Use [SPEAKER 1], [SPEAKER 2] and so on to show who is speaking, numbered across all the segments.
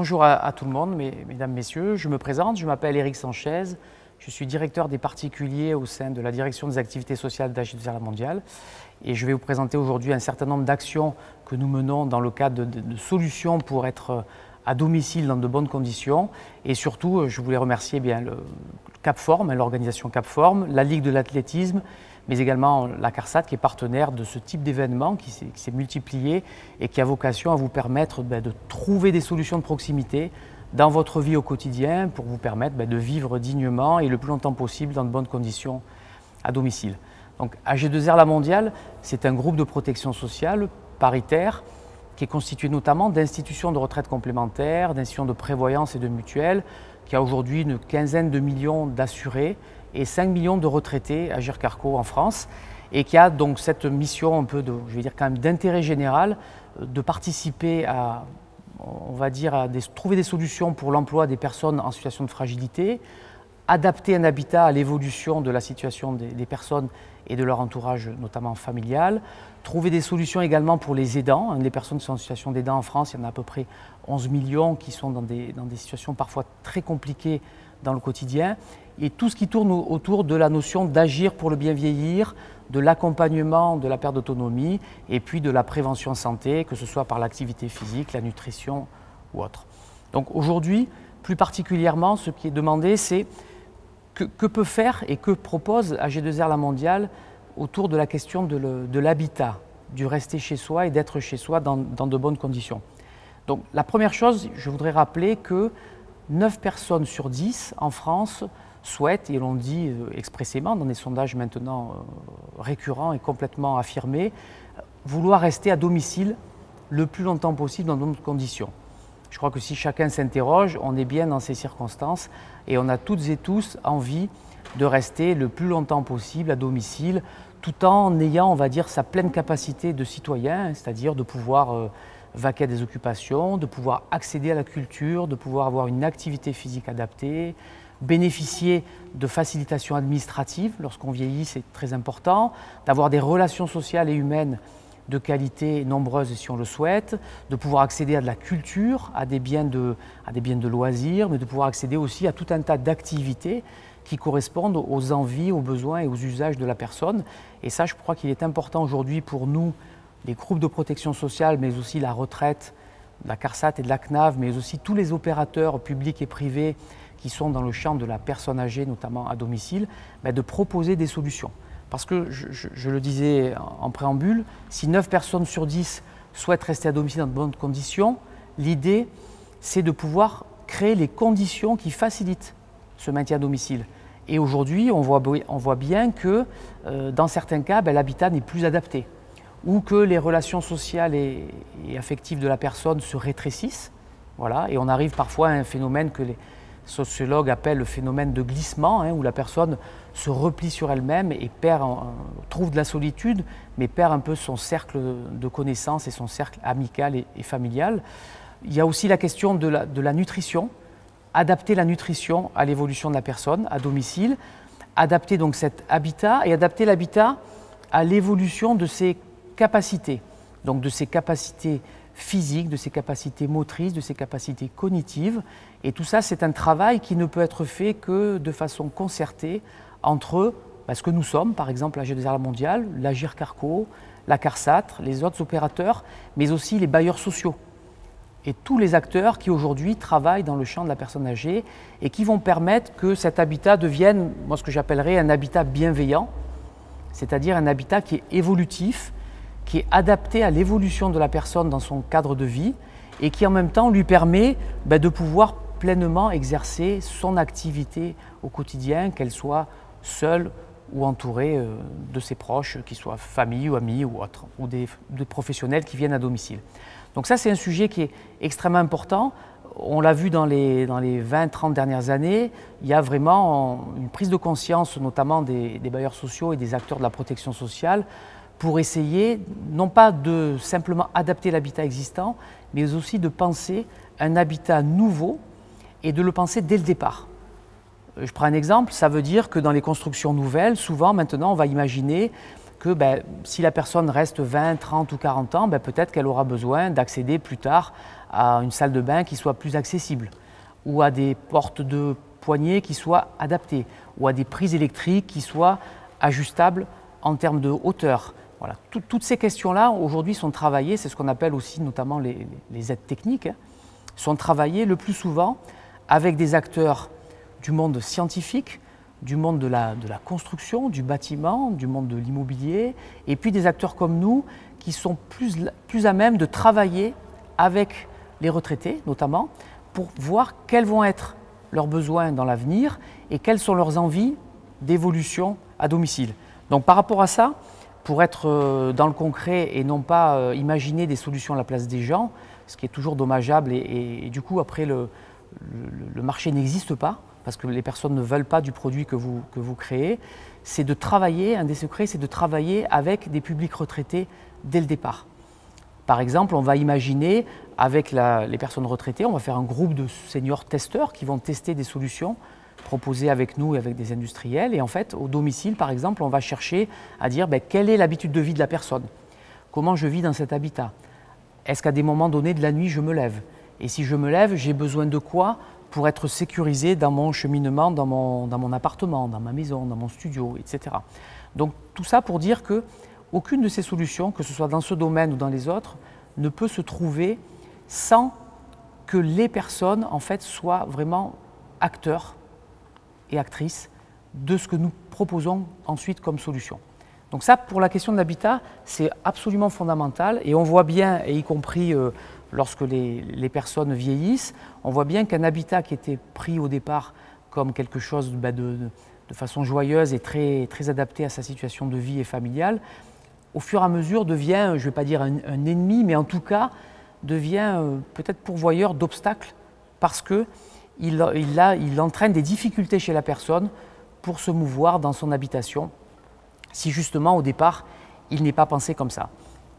[SPEAKER 1] Bonjour à tout le monde, mesdames, messieurs. Je me présente, je m'appelle Éric Sanchez. Je suis directeur des particuliers au sein de la direction des activités sociales d'AG2R La Mondiale. Et je vais vous présenter aujourd'hui un certain nombre d'actions que nous menons dans le cadre de solutions pour être à domicile dans de bonnes conditions. Et surtout, je voulais remercier le CapForm, l'organisation CapForm, la Ligue de l'athlétisme, mais également la CARSAT qui est partenaire de ce type d'événement qui s'est multiplié et qui a vocation à vous permettre de trouver des solutions de proximité dans votre vie au quotidien pour vous permettre de vivre dignement et le plus longtemps possible dans de bonnes conditions à domicile. Donc AG2R La Mondiale, c'est un groupe de protection sociale paritaire qui est constitué notamment d'institutions de retraite complémentaires, d'institutions de prévoyance et de mutuelles, qui a aujourd'hui une quinzaine de millions d'assurés et 5 millions de retraités Agir Carco en France, et qui a donc cette mission un peu d'intérêt général, de participer à, trouver des solutions pour l'emploi des personnes en situation de fragilité, adapter un habitat à l'évolution de la situation des personnes et de leur entourage, notamment familial, trouver des solutions également pour les aidants. Les personnes qui sont en situation d'aidant en France, il y en a à peu près 11 millions qui sont dans des situations parfois très compliquées dans le quotidien, et tout ce qui tourne autour de la notion d'agir pour le bien vieillir, de l'accompagnement de la perte d'autonomie et puis de la prévention santé, que ce soit par l'activité physique, la nutrition ou autre. Donc aujourd'hui, plus particulièrement, ce qui est demandé, c'est que peut faire et que propose AG2R La Mondiale autour de la question de l'habitat, du rester chez soi et d'être chez soi dans de bonnes conditions. Donc la première chose, je voudrais rappeler que 9 personnes sur 10 en France souhaitent, et l'on dit expressément dans des sondages maintenant récurrents et complètement affirmés, vouloir rester à domicile le plus longtemps possible dans de bonnes conditions. Je crois que si chacun s'interroge, on est bien dans ces circonstances et on a toutes et tous envie de rester le plus longtemps possible à domicile, tout en ayant, on va dire, sa pleine capacité de citoyen, c'est-à-dire de pouvoir vaquer à des occupations, de pouvoir accéder à la culture, de pouvoir avoir une activité physique adaptée, bénéficier de facilitations administratives lorsqu'on vieillit, c'est très important, d'avoir des relations sociales et humaines de qualité nombreuses si on le souhaite, de pouvoir accéder à de la culture, à des biens de loisirs, mais de pouvoir accéder aussi à tout un tas d'activités qui correspondent aux envies, aux besoins et aux usages de la personne. Et ça, je crois qu'il est important aujourd'hui pour nous, les groupes de protection sociale, mais aussi la retraite, la CARSAT et de la CNAV, mais aussi tous les opérateurs publics et privés qui sont dans le champ de la personne âgée, notamment à domicile, de proposer des solutions. Parce que, je le disais en préambule, si 9 personnes sur 10 souhaitent rester à domicile dans de bonnes conditions, l'idée, c'est de pouvoir créer les conditions qui facilitent ce maintien à domicile. Et aujourd'hui, on voit bien que dans certains cas, l'habitat n'est plus adapté, ou que les relations sociales et affectives de la personne se rétrécissent. Voilà, et on arrive parfois à un phénomène que les sociologues appellent le phénomène de glissement, où la personne se replie sur elle-même et trouve de la solitude, mais perd un peu son cercle de connaissances et son cercle amical et familial. Il y a aussi la question de la nutrition, adapter la nutrition à l'évolution de la personne à domicile, adapter donc cet habitat et adapter l'habitat à l'évolution de ses capacités, donc de ses capacités physiques, de ses capacités motrices, de ses capacités cognitives. Et tout ça, c'est un travail qui ne peut être fait que de façon concertée entre ce que nous sommes, par exemple AG2R La Mondiale, l'Agir Carco, la CARSAT, les autres opérateurs, mais aussi les bailleurs sociaux et tous les acteurs qui aujourd'hui travaillent dans le champ de la personne âgée et qui vont permettre que cet habitat devienne, moi, ce que j'appellerais un habitat bienveillant, c'est-à-dire un habitat qui est évolutif, qui est adapté à l'évolution de la personne dans son cadre de vie et qui en même temps lui permet de pouvoir pleinement exercer son activité au quotidien, qu'elle soit seule ou entourée de ses proches, qu'ils soient famille ou amis ou autres, ou des professionnels qui viennent à domicile. Donc ça, c'est un sujet qui est extrêmement important. On l'a vu dans les 20-30 dernières années, il y a vraiment une prise de conscience, notamment des bailleurs sociaux et des acteurs de la protection sociale, pour essayer, non pas de simplement adapter l'habitat existant, mais aussi de penser un habitat nouveau et de le penser dès le départ. Je prends un exemple, ça veut dire que dans les constructions nouvelles, souvent maintenant on va imaginer que si la personne reste 20, 30 ou 40 ans, peut-être qu'elle aura besoin d'accéder plus tard à une salle de bain qui soit plus accessible, ou à des portes de poignée qui soient adaptées, ou à des prises électriques qui soient ajustables en termes de hauteur. Voilà. Toutes ces questions-là, aujourd'hui, sont travaillées, c'est ce qu'on appelle aussi notamment les aides techniques, sont travaillées le plus souvent avec des acteurs du monde scientifique, du monde de la construction, du bâtiment, du monde de l'immobilier, et puis des acteurs comme nous qui sont plus à même de travailler avec les retraités, notamment, pour voir quels vont être leurs besoins dans l'avenir et quelles sont leurs envies d'évolution à domicile. Donc par rapport à ça, pour être dans le concret et non pas imaginer des solutions à la place des gens, ce qui est toujours dommageable et du coup après le marché n'existe pas, parce que les personnes ne veulent pas du produit que vous créez, c'est de travailler, un des secrets, c'est de travailler avec des publics retraités dès le départ. Par exemple, on va imaginer, avec les personnes retraitées, on va faire un groupe de seniors testeurs qui vont tester des solutions proposées avec nous et avec des industriels. Et en fait, au domicile, par exemple, on va chercher à dire quelle est l'habitude de vie de la personne, comment je vis dans cet habitat, est-ce qu'à des moments donnés de la nuit, je me lève, et si je me lève, j'ai besoin de quoi pour être sécurisé dans mon cheminement, dans mon appartement, dans ma maison, dans mon studio, etc. Donc tout ça pour dire qu'aucune de ces solutions, que ce soit dans ce domaine ou dans les autres, ne peut se trouver sans que les personnes en fait, soient vraiment acteurs et actrices de ce que nous proposons ensuite comme solution. Donc ça, pour la question de l'habitat, c'est absolument fondamental et on voit bien, et y compris lorsque les personnes vieillissent, on voit bien qu'un habitat qui était pris au départ comme quelque chose de façon joyeuse et très, très adapté à sa situation de vie et familiale, au fur et à mesure devient, je ne vais pas dire un ennemi, mais en tout cas devient peut-être pourvoyeur d'obstacles parce qu'il entraîne des difficultés chez la personne pour se mouvoir dans son habitation, si justement au départ il n'est pas pensé comme ça.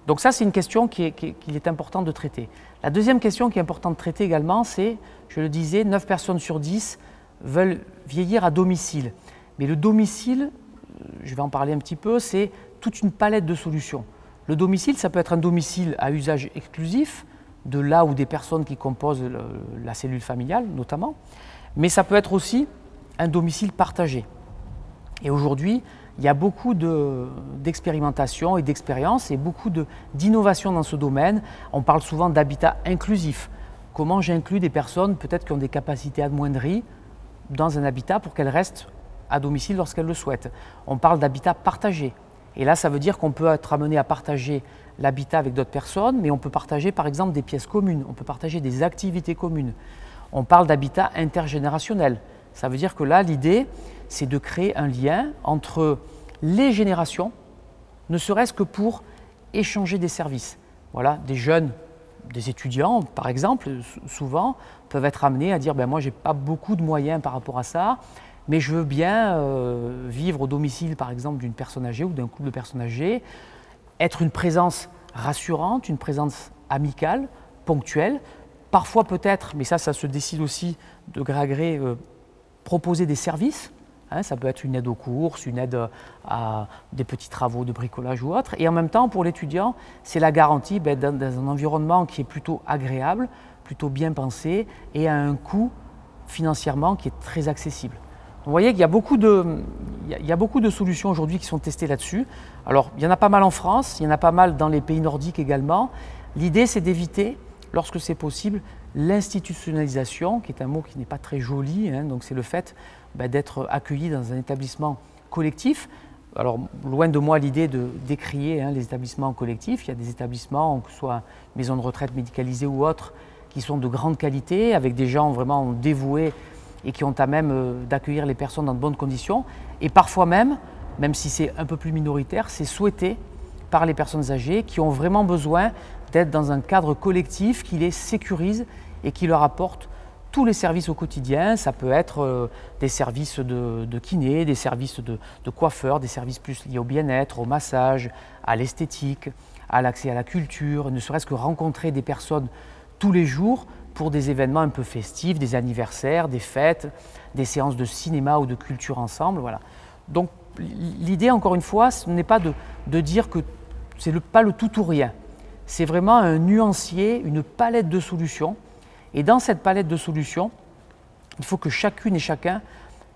[SPEAKER 1] Donc ça, c'est une question qu'il est important de traiter. La deuxième question qui est importante de traiter également, c'est, je le disais, 9 personnes sur 10 veulent vieillir à domicile. Mais le domicile, je vais en parler un petit peu, c'est toute une palette de solutions. Le domicile, ça peut être un domicile à usage exclusif, de là où des personnes qui composent la cellule familiale notamment, mais ça peut être aussi un domicile partagé. Et aujourd'hui, il y a beaucoup d'expérimentation et d'expérience et beaucoup d'innovation dans ce domaine. On parle souvent d'habitat inclusif. Comment j'inclus des personnes peut-être qui ont des capacités amoindries dans un habitat pour qu'elles restent à domicile lorsqu'elles le souhaitent. On parle d'habitat partagé. Et là, ça veut dire qu'on peut être amené à partager l'habitat avec d'autres personnes, mais on peut partager par exemple des pièces communes, on peut partager des activités communes. On parle d'habitat intergénérationnel. Ça veut dire que là, l'idée, c'est de créer un lien entre les générations, ne serait-ce que pour échanger des services. Voilà, des jeunes, des étudiants, par exemple, souvent, peuvent être amenés à dire moi, je n'ai pas beaucoup de moyens par rapport à ça, mais je veux bien vivre au domicile, par exemple, d'une personne âgée ou d'un couple de personnes âgées, être une présence rassurante, une présence amicale, ponctuelle, parfois peut-être, mais ça se décide aussi de gré à gré, proposer des services. Ça peut être une aide aux courses, une aide à des petits travaux de bricolage ou autre. Et en même temps, pour l'étudiant, c'est la garantie dans un environnement qui est plutôt agréable, plutôt bien pensé et à un coût financièrement qui est très accessible. Vous voyez qu'il y a beaucoup de solutions aujourd'hui qui sont testées là-dessus. Alors, il y en a pas mal en France, il y en a pas mal dans les pays nordiques également. L'idée, c'est d'éviter, lorsque c'est possible, l'institutionnalisation, qui est un mot qui n'est pas très joli, donc c'est le fait d'être accueilli dans un établissement collectif. Alors, loin de moi l'idée de décrier les établissements collectifs. Il y a des établissements, que ce soit maisons de retraite médicalisées ou autres, qui sont de grande qualité, avec des gens vraiment dévoués et qui ont à même d'accueillir les personnes dans de bonnes conditions. Et parfois même si c'est un peu plus minoritaire, c'est souhaité par les personnes âgées qui ont vraiment besoin d'être dans un cadre collectif qui les sécurise et qui leur apporte tous les services au quotidien. Ça peut être des services de kiné, des services de coiffeur, des services plus liés au bien-être, au massage, à l'esthétique, à l'accès à la culture, ne serait-ce que rencontrer des personnes tous les jours pour des événements un peu festifs, des anniversaires, des fêtes, des séances de cinéma ou de culture ensemble. Voilà. Donc l'idée, encore une fois, ce n'est pas de dire que ce n'est pas le tout ou rien. C'est vraiment un nuancier, une palette de solutions. Et dans cette palette de solutions, il faut que chacune et chacun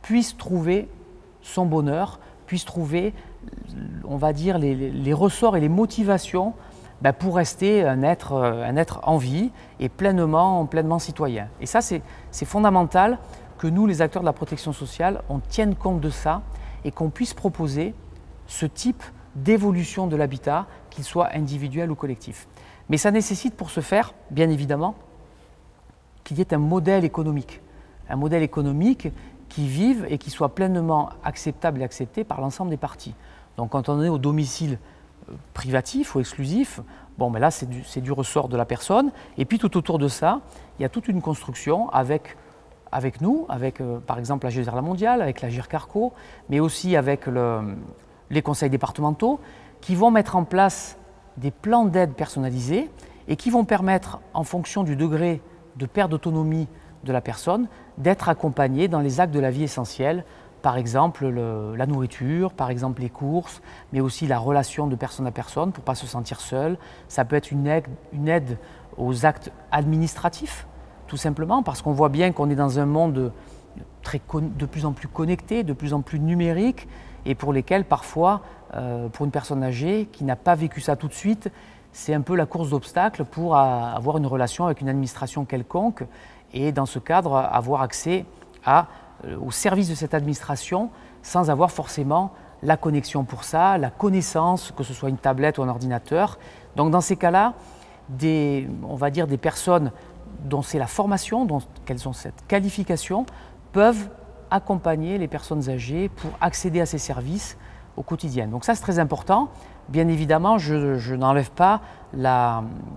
[SPEAKER 1] puisse trouver son bonheur, puisse trouver, on va dire, les ressorts et les motivations pour rester un être en vie et pleinement citoyen. Et ça, c'est fondamental que nous, les acteurs de la protection sociale, on tienne compte de ça et qu'on puisse proposer ce type d'évolution de l'habitat, qu'il soit individuel ou collectif. Mais ça nécessite pour ce faire, bien évidemment, qu'il y ait un modèle économique qui vive et qui soit pleinement acceptable et accepté par l'ensemble des parties. Donc quand on est au domicile privatif ou exclusif, là c'est du ressort de la personne. Et puis tout autour de ça, il y a toute une construction avec nous, avec par exemple la GIZ mondiale, avec la GIRCARCO, mais aussi avec les conseils départementaux, qui vont mettre en place des plans d'aide personnalisés et qui vont permettre, en fonction du degré de perte d'autonomie de la personne, d'être accompagnée dans les actes de la vie essentiels, par exemple la nourriture, par exemple les courses, mais aussi la relation de personne à personne pour ne pas se sentir seul. Ça peut être une aide aux actes administratifs, tout simplement, parce qu'on voit bien qu'on est dans un monde de plus en plus connecté, de plus en plus numérique, et pour lesquels parfois, pour une personne âgée qui n'a pas vécu ça tout de suite, c'est un peu la course d'obstacles pour avoir une relation avec une administration quelconque, et dans ce cadre, avoir accès au service de cette administration sans avoir forcément la connexion pour ça, la connaissance, que ce soit une tablette ou un ordinateur. Donc dans ces cas-là, on va dire des personnes dont c'est la formation, dont elles ont cette qualification, peuvent accompagner les personnes âgées pour accéder à ces services au quotidien. Donc ça, c'est très important. Bien évidemment, je n'enlève pas,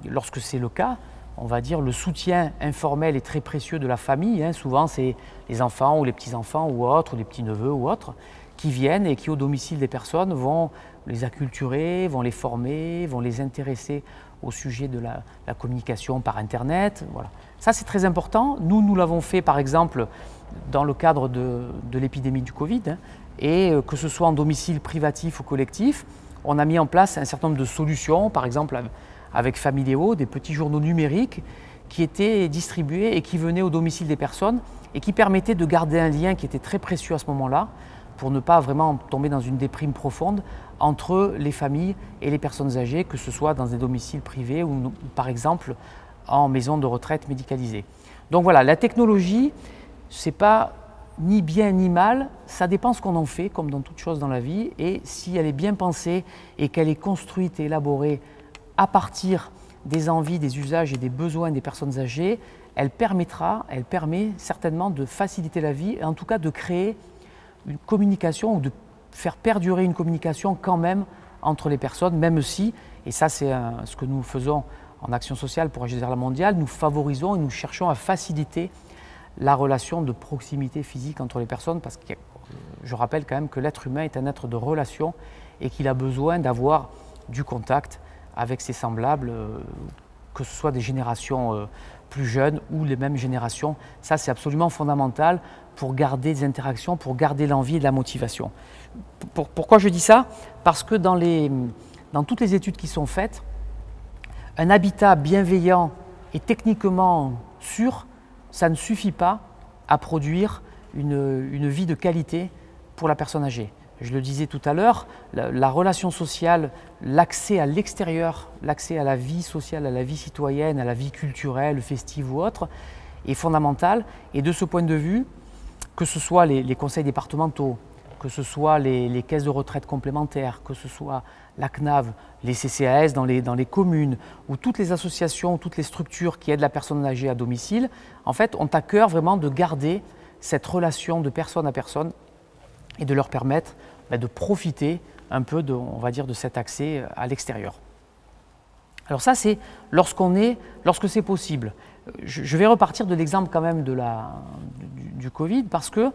[SPEAKER 1] lorsque c'est le cas, on va dire le soutien informel et très précieux de la famille. Souvent, c'est les enfants ou les petits-enfants ou autres, ou les petits-neveux ou autres, qui viennent et qui, au domicile des personnes, vont les acculturer, vont les former, vont les intéresser au sujet de la communication par Internet. Voilà. Ça, c'est très important. Nous l'avons fait, par exemple, dans le cadre de l'épidémie du Covid, et que ce soit en domicile privatif ou collectif, on a mis en place un certain nombre de solutions, par exemple avec Familéo, des petits journaux numériques qui étaient distribués et qui venaient au domicile des personnes et qui permettaient de garder un lien qui était très précieux à ce moment-là pour ne pas vraiment tomber dans une déprime profonde entre les familles et les personnes âgées, que ce soit dans des domiciles privés ou par exemple en maison de retraite médicalisée. Donc voilà, la technologie, ce n'est pas ni bien ni mal, ça dépend ce qu'on en fait, comme dans toute chose dans la vie, et si elle est bien pensée et qu'elle est construite et élaborée à partir des envies, des usages et des besoins des personnes âgées, elle permet certainement de faciliter la vie, et en tout cas de créer une communication ou de faire perdurer une communication quand même entre les personnes, même si, et ça c'est ce que nous faisons en action sociale pour GIZ mondiale, nous favorisons et nous cherchons à faciliter la relation de proximité physique entre les personnes, parce que je rappelle quand même que l'être humain est un être de relation et qu'il a besoin d'avoir du contact avec ses semblables, que ce soit des générations plus jeunes ou les mêmes générations. Ça, c'est absolument fondamental pour garder des interactions, pour garder l'envie et la motivation. Pourquoi je dis ça? Parce que dans toutes les études qui sont faites, un habitat bienveillant et techniquement sûr, ça ne suffit pas à produire une vie de qualité pour la personne âgée. Je le disais tout à l'heure, la relation sociale, l'accès à l'extérieur, l'accès à la vie sociale, à la vie citoyenne, à la vie culturelle, festive ou autre, est fondamental. Et de ce point de vue, que ce soit les conseils départementaux, que ce soit les caisses de retraite complémentaires, que ce soit la CNAV, les CCAS dans les communes, ou toutes les associations, toutes les structures qui aident la personne âgée à domicile, en fait, ont à cœur vraiment de garder cette relation de personne à personne et de leur permettre de profiter un peu on va dire, de cet accès à l'extérieur. Alors ça, c'est lorsque c'est possible. Je vais repartir de l'exemple quand même du Covid, parce que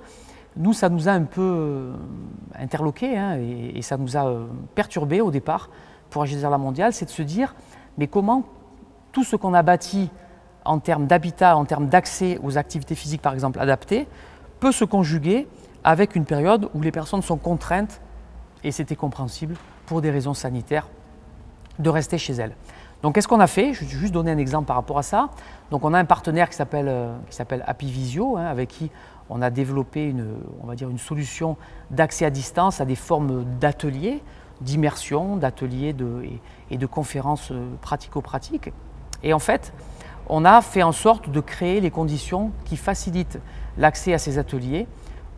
[SPEAKER 1] nous, ça nous a un peu interloqués et ça nous a perturbés au départ pour GIZ mondiale, c'est de se dire, mais comment tout ce qu'on a bâti en termes d'habitat, en termes d'accès aux activités physiques par exemple adaptées, peut se conjuguer avec une période où les personnes sont contraintes et c'était compréhensible pour des raisons sanitaires de rester chez elles. Donc qu'est-ce qu'on a fait? Je vais juste donner un exemple par rapport à ça. Donc on a un partenaire qui s'appelle Happy Visio, avec qui on a développé une solution d'accès à distance à des formes d'ateliers, d'immersion, d'ateliers et de conférences pratico-pratiques. Et en fait, on a fait en sorte de créer les conditions qui facilitent l'accès à ces ateliers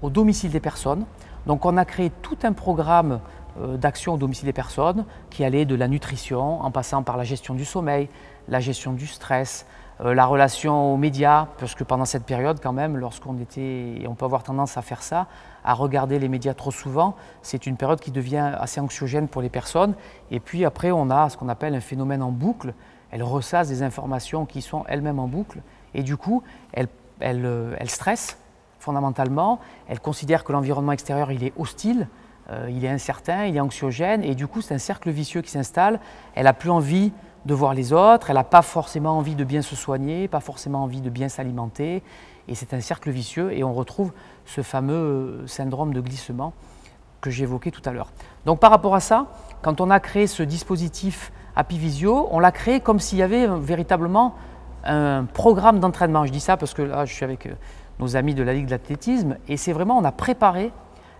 [SPEAKER 1] au domicile des personnes. Donc on a créé tout un programme d'action au domicile des personnes qui allait de la nutrition en passant par la gestion du sommeil, la gestion du stress, la relation aux médias, parce que pendant cette période quand même, lorsqu'on était, et on peut avoir tendance à faire ça, à regarder les médias trop souvent, c'est une période qui devient assez anxiogène pour les personnes. Et puis après, on a ce qu'on appelle un phénomène en boucle. Elles ressassent des informations qui sont elles-mêmes en boucle et du coup, elles stressent fondamentalement. Elles considèrent que l'environnement extérieur, il est hostile, il est incertain, il est anxiogène et du coup, c'est un cercle vicieux qui s'installe. Elle n'a plus envie de voir les autres, elle n'a pas forcément envie de bien se soigner, pas forcément envie de bien s'alimenter et c'est un cercle vicieux et on retrouve ce fameux syndrome de glissement que j'évoquais tout à l'heure. Donc par rapport à ça, quand on a créé ce dispositif Happy Visio, on l'a créé comme s'il y avait véritablement un programme d'entraînement. Je dis ça parce que là, je suis avec nos amis de la Ligue de l'athlétisme et c'est vraiment, on a préparé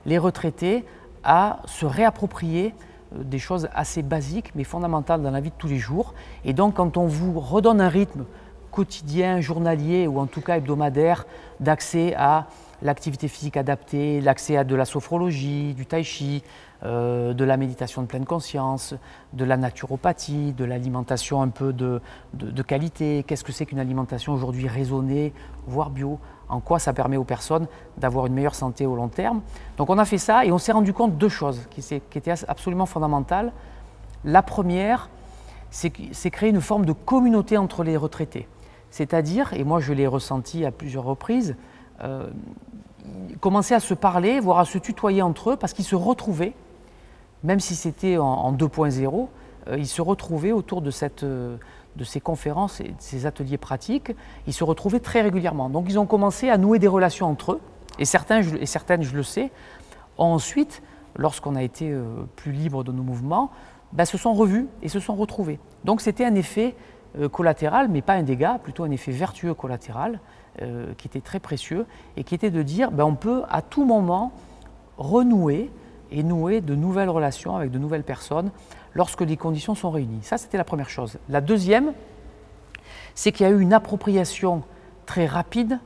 [SPEAKER 1] les retraités à se réapproprier des choses assez basiques mais fondamentales dans la vie de tous les jours. Et donc quand on vous redonne un rythme quotidien, journalier ou en tout cas hebdomadaire d'accès à l'activité physique adaptée, l'accès à de la sophrologie, du tai chi, de la méditation de pleine conscience, de la naturopathie, de l'alimentation un peu de qualité. Qu'est-ce que c'est qu'une alimentation aujourd'hui raisonnée, voire bio? En quoi ça permet aux personnes d'avoir une meilleure santé au long terme? Donc on a fait ça et on s'est rendu compte de deux choses qui étaient absolument fondamentales. La première, c'est créer une forme de communauté entre les retraités. C'est-à-dire, et moi je l'ai ressenti à plusieurs reprises, commencer à se parler, voire à se tutoyer entre eux, parce qu'ils se retrouvaient, même si c'était en 2.0, ils se retrouvaient autour de ces conférences et de ces ateliers pratiques, ils se retrouvaient très régulièrement. Donc ils ont commencé à nouer des relations entre eux, et certaines, je le sais, ont ensuite, lorsqu'on a été plus libre de nos mouvements, se sont revus et se sont retrouvés. Donc c'était un effet collatéral, mais pas un dégât, plutôt un effet vertueux collatéral, qui était très précieux, et qui était de dire on peut à tout moment renouer et nouer de nouvelles relations avec de nouvelles personnes lorsque les conditions sont réunies. Ça, c'était la première chose. La deuxième, c'est qu'il y a eu une appropriation très rapide,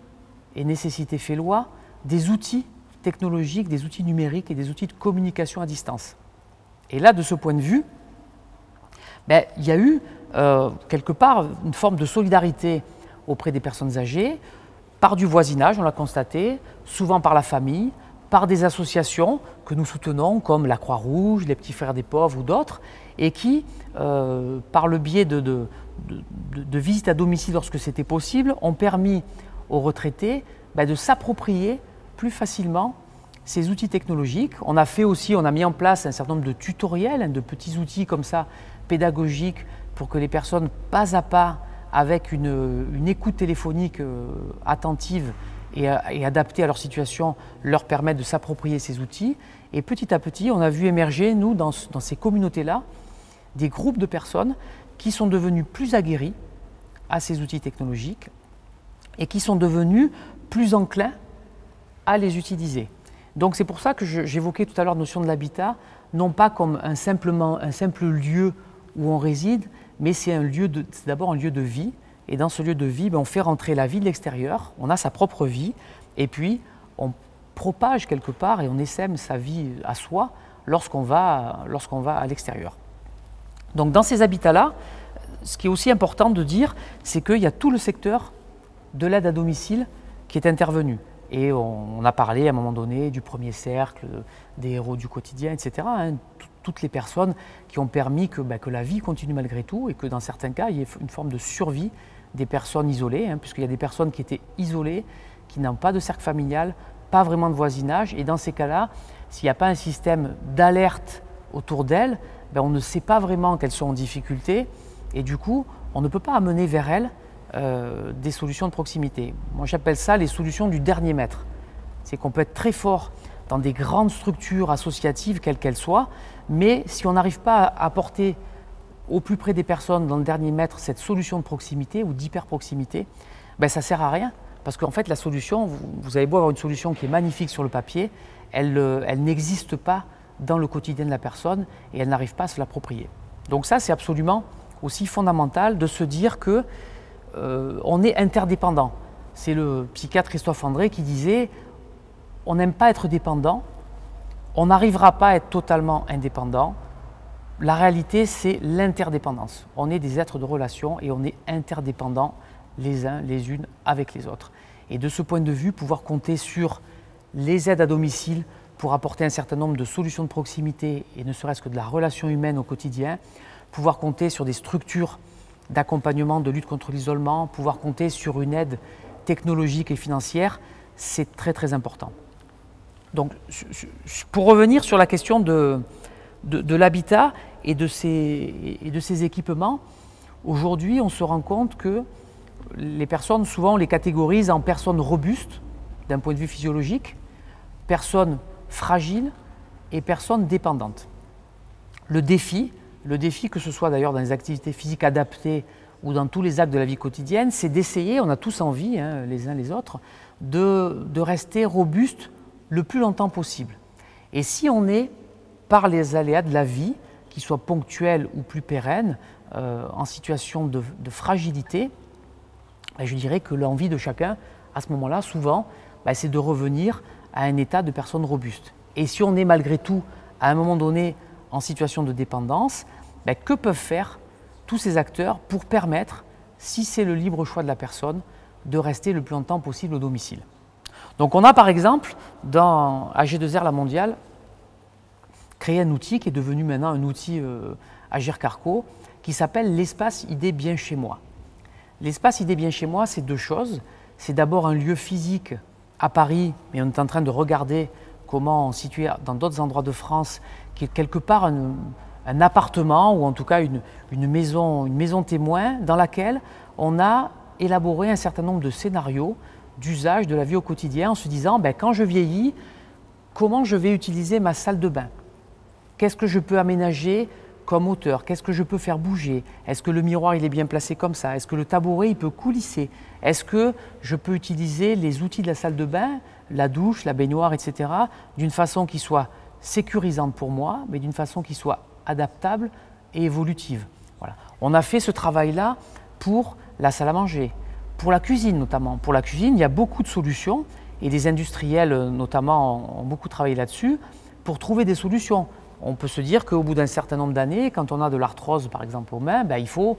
[SPEAKER 1] et nécessité fait loi, des outils technologiques, des outils numériques et des outils de communication à distance. Et là, de ce point de vue, il y a eu quelque part une forme de solidarité auprès des personnes âgées, par du voisinage, on l'a constaté, souvent par la famille, par des associations que nous soutenons comme la Croix-Rouge, les Petits Frères des Pauvres ou d'autres, et qui, par le biais de visites à domicile lorsque c'était possible, ont permis aux retraités de s'approprier plus facilement ces outils technologiques. On a mis en place un certain nombre de tutoriels, de petits outils comme ça, pédagogiques, pour que les personnes, pas à pas, avec une écoute téléphonique attentive et adaptée à leur situation, leur permettent de s'approprier ces outils. Et petit à petit, on a vu émerger, nous, dans ces communautés-là, des groupes de personnes qui sont devenus plus aguerris à ces outils technologiques et qui sont devenus plus enclins à les utiliser. Donc c'est pour ça que j'évoquais tout à l'heure la notion de l'habitat, non pas comme un simple lieu où on réside, mais c'est d'abord un lieu de vie. Et dans ce lieu de vie, on fait rentrer la vie de l'extérieur, on a sa propre vie, et puis on propage quelque part et on essaime sa vie à soi lorsqu'on va à l'extérieur. Donc dans ces habitats-là, ce qui est aussi important de dire, c'est qu'il y a tout le secteur de l'aide à domicile qui est intervenu. Et on a parlé à un moment donné du premier cercle, des héros du quotidien, etc. Toutes les personnes qui ont permis que la vie continue malgré tout et que dans certains cas, il y ait une forme de survie des personnes isolées, puisqu'il y a des personnes qui étaient isolées, qui n'ont pas de cercle familial, pas vraiment de voisinage. Et dans ces cas-là, s'il n'y a pas un système d'alerte autour d'elles, on ne sait pas vraiment qu'elles sont en difficulté et du coup, on ne peut pas amener vers elles des solutions de proximité. Moi, j'appelle ça les solutions du dernier mètre. C'est qu'on peut être très fort dans des grandes structures associatives, quelles qu'elles soient, mais si on n'arrive pas à apporter au plus près des personnes, dans le dernier mètre, cette solution de proximité ou d'hyper-proximité, ben ça ne sert à rien. Parce qu'en fait, la solution, vous avez beau avoir une solution qui est magnifique sur le papier, elle n'existe pas dans le quotidien de la personne et elle n'arrive pas à se l'approprier. Donc ça, c'est absolument aussi fondamental de se dire que on est interdépendant. C'est le psychiatre Christophe André qui disait « on n'aime pas être dépendant, on n'arrivera pas à être totalement indépendant. La réalité, c'est l'interdépendance. On est des êtres de relation et on est interdépendants les uns les unes avec les autres. Et de ce point de vue, pouvoir compter sur les aides à domicile pour apporter un certain nombre de solutions de proximité et ne serait-ce que de la relation humaine au quotidien, pouvoir compter sur des structures d'accompagnement, de lutte contre l'isolement, pouvoir compter sur une aide technologique et financière, c'est très très important. Donc, pour revenir sur la question de l'habitat et de ces équipements, aujourd'hui on se rend compte que les personnes, souvent on les catégorise en personnes robustes d'un point de vue physiologique, personnes fragiles et personnes dépendantes. Le défi, que ce soit d'ailleurs dans les activités physiques adaptées ou dans tous les actes de la vie quotidienne, c'est d'essayer, on a tous envie, hein, les uns les autres, de rester robuste le plus longtemps possible. Et si on est, par les aléas de la vie, qu'ils soient ponctuels ou plus pérennes, en situation de fragilité, je dirais que l'envie de chacun, à ce moment-là, souvent, c'est de revenir à un état de personne robuste. Et si on est malgré tout, à un moment donné, en situation de dépendance, que peuvent faire tous ces acteurs pour permettre, si c'est le libre choix de la personne, de rester le plus longtemps possible au domicile. Donc on a par exemple, dans AG2R La Mondiale, créé un outil qui est devenu maintenant un outil Agir Carco, qui s'appelle l'espace idée bien chez moi. L'espace idée bien chez moi, c'est deux choses. C'est d'abord un lieu physique à Paris, mais on est en train de regarder comment situer dans d'autres endroits de France, qui est quelque part un appartement ou en tout cas une maison témoin dans laquelle on a élaboré un certain nombre de scénarios d'usage de la vie au quotidien en se disant quand je vieillis, comment je vais utiliser ma salle de bain? Qu'est-ce que je peux aménager comme hauteur? Qu'est-ce que je peux faire bouger? Est-ce que le miroir il est bien placé comme ça? Est-ce que le tabouret il peut coulisser? Est-ce que je peux utiliser les outils de la salle de bain, la douche, la baignoire, etc. d'une façon qui soit sécurisante pour moi, mais d'une façon qui soit adaptable et évolutive? Voilà. On a fait ce travail-là pour la salle à manger, pour la cuisine notamment. Pour la cuisine, il y a beaucoup de solutions et les industriels notamment ont beaucoup travaillé là-dessus pour trouver des solutions. On peut se dire qu'au bout d'un certain nombre d'années, quand on a de l'arthrose par exemple aux mains, il faut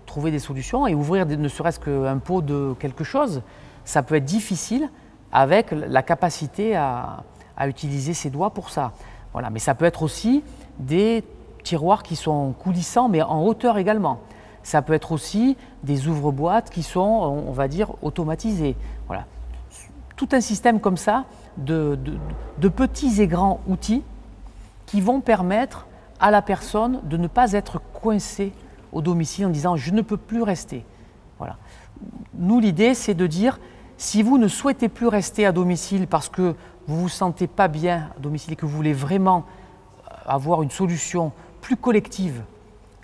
[SPEAKER 1] trouver des solutions et ouvrir ne serait-ce qu'un pot de quelque chose. Ça peut être difficile avec la capacité à utiliser ses doigts pour ça. Voilà. Mais ça peut être aussi des tiroirs qui sont coulissants mais en hauteur également. Ça peut être aussi des ouvre-boîtes qui sont, on va dire, automatisés. Voilà. Tout un système comme ça de petits et grands outils qui vont permettre à la personne de ne pas être coincée au domicile en disant « je ne peux plus rester ». Voilà. Nous, l'idée, c'est de dire si vous ne souhaitez plus rester à domicile parce que vous ne vous sentez pas bien à domicile et que vous voulez vraiment avoir une solution plus collective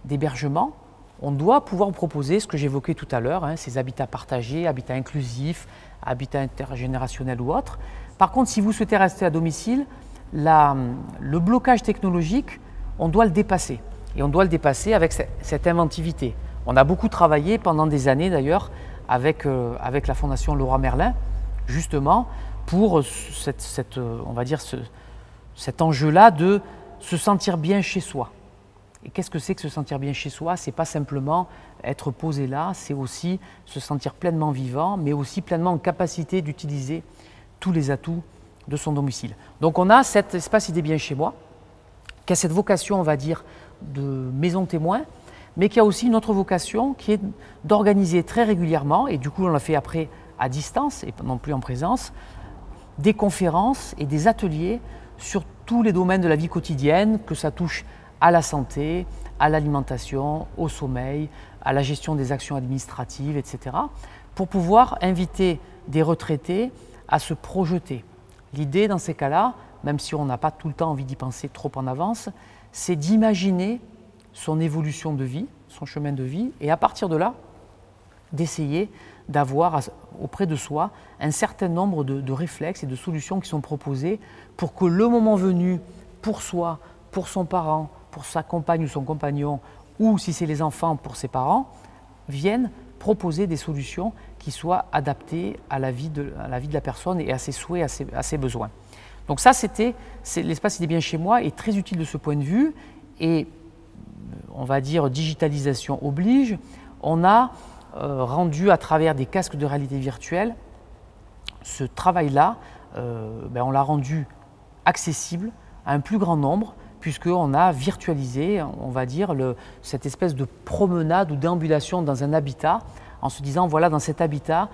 [SPEAKER 1] d'hébergement, on doit pouvoir vous proposer ce que j'évoquais tout à l'heure, ces habitats partagés, habitats inclusifs, habitats intergénérationnels ou autres. Par contre, si vous souhaitez rester à domicile, le blocage technologique, on doit le dépasser. Et on doit le dépasser avec cette inventivité. On a beaucoup travaillé pendant des années d'ailleurs avec la Fondation Leroy Merlin, justement pour on va dire cet enjeu-là de se sentir bien chez soi. Et qu'est-ce que c'est que se sentir bien chez soi? Ce n'est pas simplement être posé là, c'est aussi se sentir pleinement vivant, mais aussi pleinement en capacité d'utiliser tous les atouts de son domicile. Donc on a cet espace idée bien chez moi, qui a cette vocation, on va dire, de maison témoin, mais qui a aussi une autre vocation qui est d'organiser très régulièrement, et du coup on l'a fait après à distance et non plus en présence, des conférences et des ateliers sur tous les domaines de la vie quotidienne, que ça touche à la santé, à l'alimentation, au sommeil, à la gestion des actions administratives, etc., pour pouvoir inviter des retraités à se projeter. L'idée dans ces cas-là, même si on n'a pas tout le temps envie d'y penser trop en avance, c'est d'imaginer son évolution de vie, son chemin de vie, et à partir de là, d'essayer d'avoir auprès de soi un certain nombre de réflexes et de solutions qui sont proposées pour que le moment venu, pour soi, pour son parent, pour sa compagne ou son compagnon, ou si c'est les enfants, pour ses parents, viennent proposer des solutions qui soient adaptées à la vie de la personne et à ses souhaits, à ses besoins. Donc ça, l'espace idée bien chez moi est très utile de ce point de vue, et on va dire digitalisation oblige, on a rendu à travers des casques de réalité virtuelle ce travail-là, on l'a rendu accessible à un plus grand nombre, puisqu'on a virtualisé, on va dire, cette espèce de promenade ou d'ambulation dans un habitat, en se disant, voilà, dans cet habitat,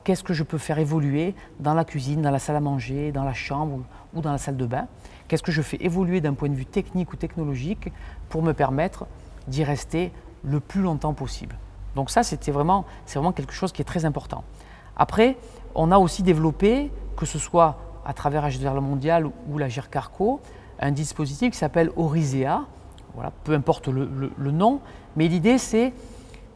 [SPEAKER 1] qu'est-ce que je peux faire évoluer dans la cuisine, dans la salle à manger, dans la chambre ou dans la salle de bain? Qu'est-ce que je fais évoluer d'un point de vue technique ou technologique pour me permettre d'y rester le plus longtemps possible? Donc ça, c'est vraiment quelque chose qui est très important. Après, on a aussi développé, que ce soit à travers H2R Mondial ou la GIRCARCO, un dispositif qui s'appelle Horizea, voilà, peu importe le nom, mais l'idée c'est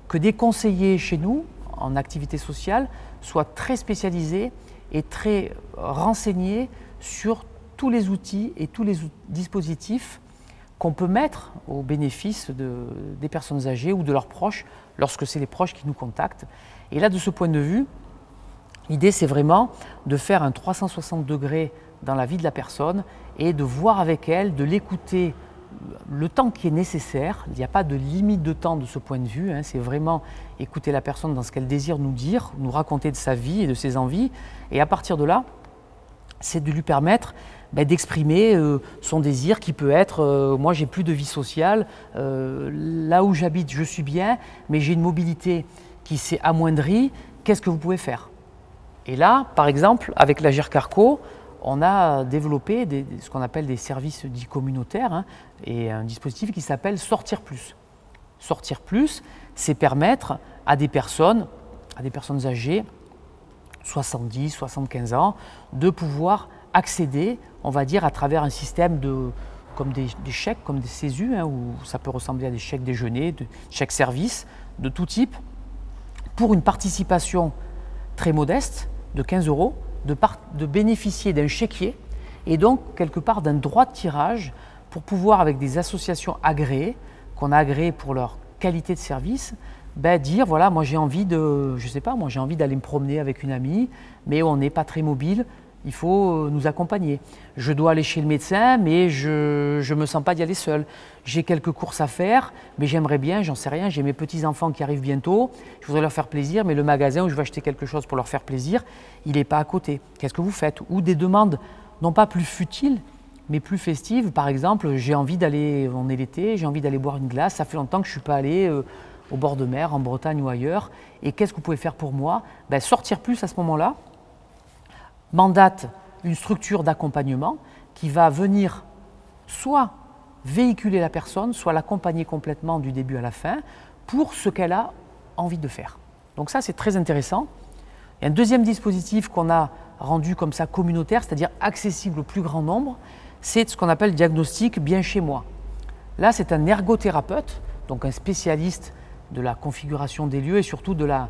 [SPEAKER 1] que des conseillers chez nous, en activité sociale, soient très spécialisés et très renseignés sur tous les outils et tous les dispositifs qu'on peut mettre au bénéfice des personnes âgées ou de leurs proches, lorsque c'est les proches qui nous contactent. Et là, de ce point de vue, l'idée c'est vraiment de faire un 360 degrés dans la vie de la personne et de voir avec elle, de l'écouter le temps qui est nécessaire. Il n'y a pas de limite de temps de ce point de vue, hein. C'est vraiment écouter la personne dans ce qu'elle désire nous dire, nous raconter de sa vie et de ses envies, et à partir de là, c'est de lui permettre d'exprimer son désir qui peut être moi j'ai plus de vie sociale, là où j'habite je suis bien, mais j'ai une mobilité qui s'est amoindrie, qu'est-ce que vous pouvez faire? Et là, par exemple, avec la GIRCARCO, on a développé ce qu'on appelle des services dits communautaires, hein, et un dispositif qui s'appelle Sortir Plus. Sortir Plus, c'est permettre à des personnes âgées, 70, 75 ans, de pouvoir accéder, on va dire, à travers un système comme des chèques, comme des CESU, hein, où ça peut ressembler à des chèques déjeuner, des chèques services de tout type, pour une participation très modeste de 15 €, de bénéficier d'un chéquier et donc quelque part d'un droit de tirage pour pouvoir, avec des associations agréées, qu'on a agréées pour leur qualité de service, dire voilà, moi j'ai envie j'ai envie d'aller me promener avec une amie, mais on n'est pas très mobile, il faut nous accompagner. Je dois aller chez le médecin, mais je ne me sens pas d'y aller seul. J'ai quelques courses à faire, mais j'aimerais bien, j'en sais rien, j'ai mes petits-enfants qui arrivent bientôt, je voudrais leur faire plaisir, mais le magasin où je vais acheter quelque chose pour leur faire plaisir, il n'est pas à côté. Qu'est-ce que vous faites? Ou des demandes, non pas plus futiles, mais plus festives. Par exemple, j'ai envie d'aller, on est l'été, j'ai envie d'aller boire une glace, ça fait longtemps que je ne suis pas allé au bord de mer, en Bretagne ou ailleurs, et qu'est-ce que vous pouvez faire pour moi? Sortir Plus à ce moment-là mandate une structure d'accompagnement qui va venir soit véhiculer la personne, soit l'accompagner complètement du début à la fin pour ce qu'elle a envie de faire. Donc ça, c'est très intéressant. Et un deuxième dispositif qu'on a rendu comme ça communautaire, c'est-à-dire accessible au plus grand nombre, c'est ce qu'on appelle diagnostic bien chez moi. Là, c'est un ergothérapeute, donc un spécialiste de la configuration des lieux et surtout de la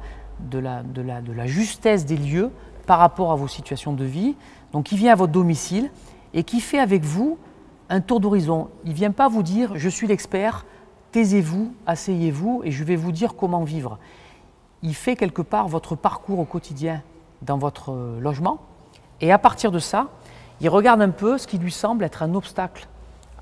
[SPEAKER 1] justesse des lieux par rapport à vos situations de vie. Donc il vient à votre domicile et qui fait avec vous un tour d'horizon. Il ne vient pas vous dire « je suis l'expert, taisez-vous, asseyez-vous et je vais vous dire comment vivre ». Il fait quelque part votre parcours au quotidien dans votre logement et à partir de ça, il regarde un peu ce qui lui semble être un obstacle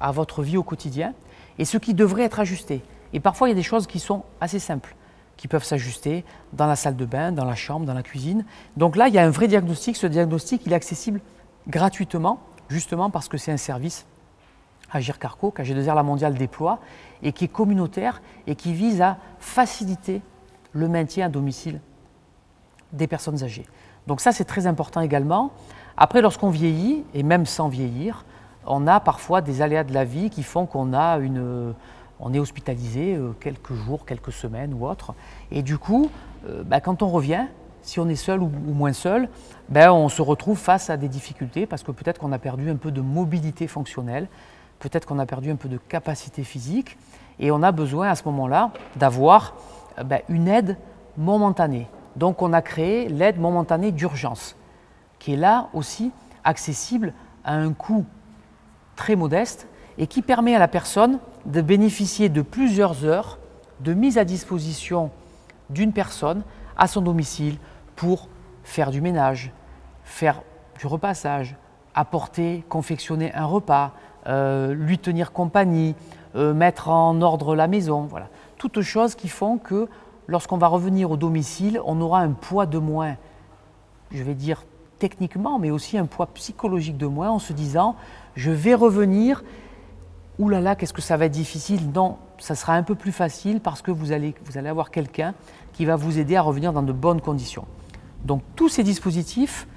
[SPEAKER 1] à votre vie au quotidien et ce qui devrait être ajusté. Et parfois, il y a des choses qui sont assez simples, qui peuvent s'ajuster dans la salle de bain, dans la chambre, dans la cuisine. Donc là, il y a un vrai diagnostic. Ce diagnostic, il est accessible gratuitement, justement parce que c'est un service à GIRCARCO, qu'AG2R La Mondiale déploie, et qui est communautaire et qui vise à faciliter le maintien à domicile des personnes âgées. Donc ça, c'est très important également. Après, lorsqu'on vieillit, et même sans vieillir, on a parfois des aléas de la vie qui font qu'on a on est hospitalisé quelques jours, quelques semaines ou autre. Et du coup, quand on revient, si on est seul ou moins seul, ben on se retrouve face à des difficultés parce que peut-être qu'on a perdu un peu de mobilité fonctionnelle, peut-être qu'on a perdu un peu de capacité physique et on a besoin à ce moment-là d'avoir une aide momentanée. Donc on a créé l'aide momentanée d'urgence qui est là aussi accessible à un coût très modeste et qui permet à la personne de bénéficier de plusieurs heures de mise à disposition d'une personne à son domicile pour faire du ménage, faire du repassage, apporter, confectionner un repas, lui tenir compagnie, mettre en ordre la maison. Voilà. Toutes choses qui font que lorsqu'on va revenir au domicile, on aura un poids de moins, je vais dire techniquement, mais aussi un poids psychologique de moins en se disant « je vais revenir ». Ouh là là, qu'est-ce que ça va être difficile. Non, ça sera un peu plus facile parce que vous allez avoir quelqu'un qui va vous aider à revenir dans de bonnes conditions. Donc tous ces dispositifs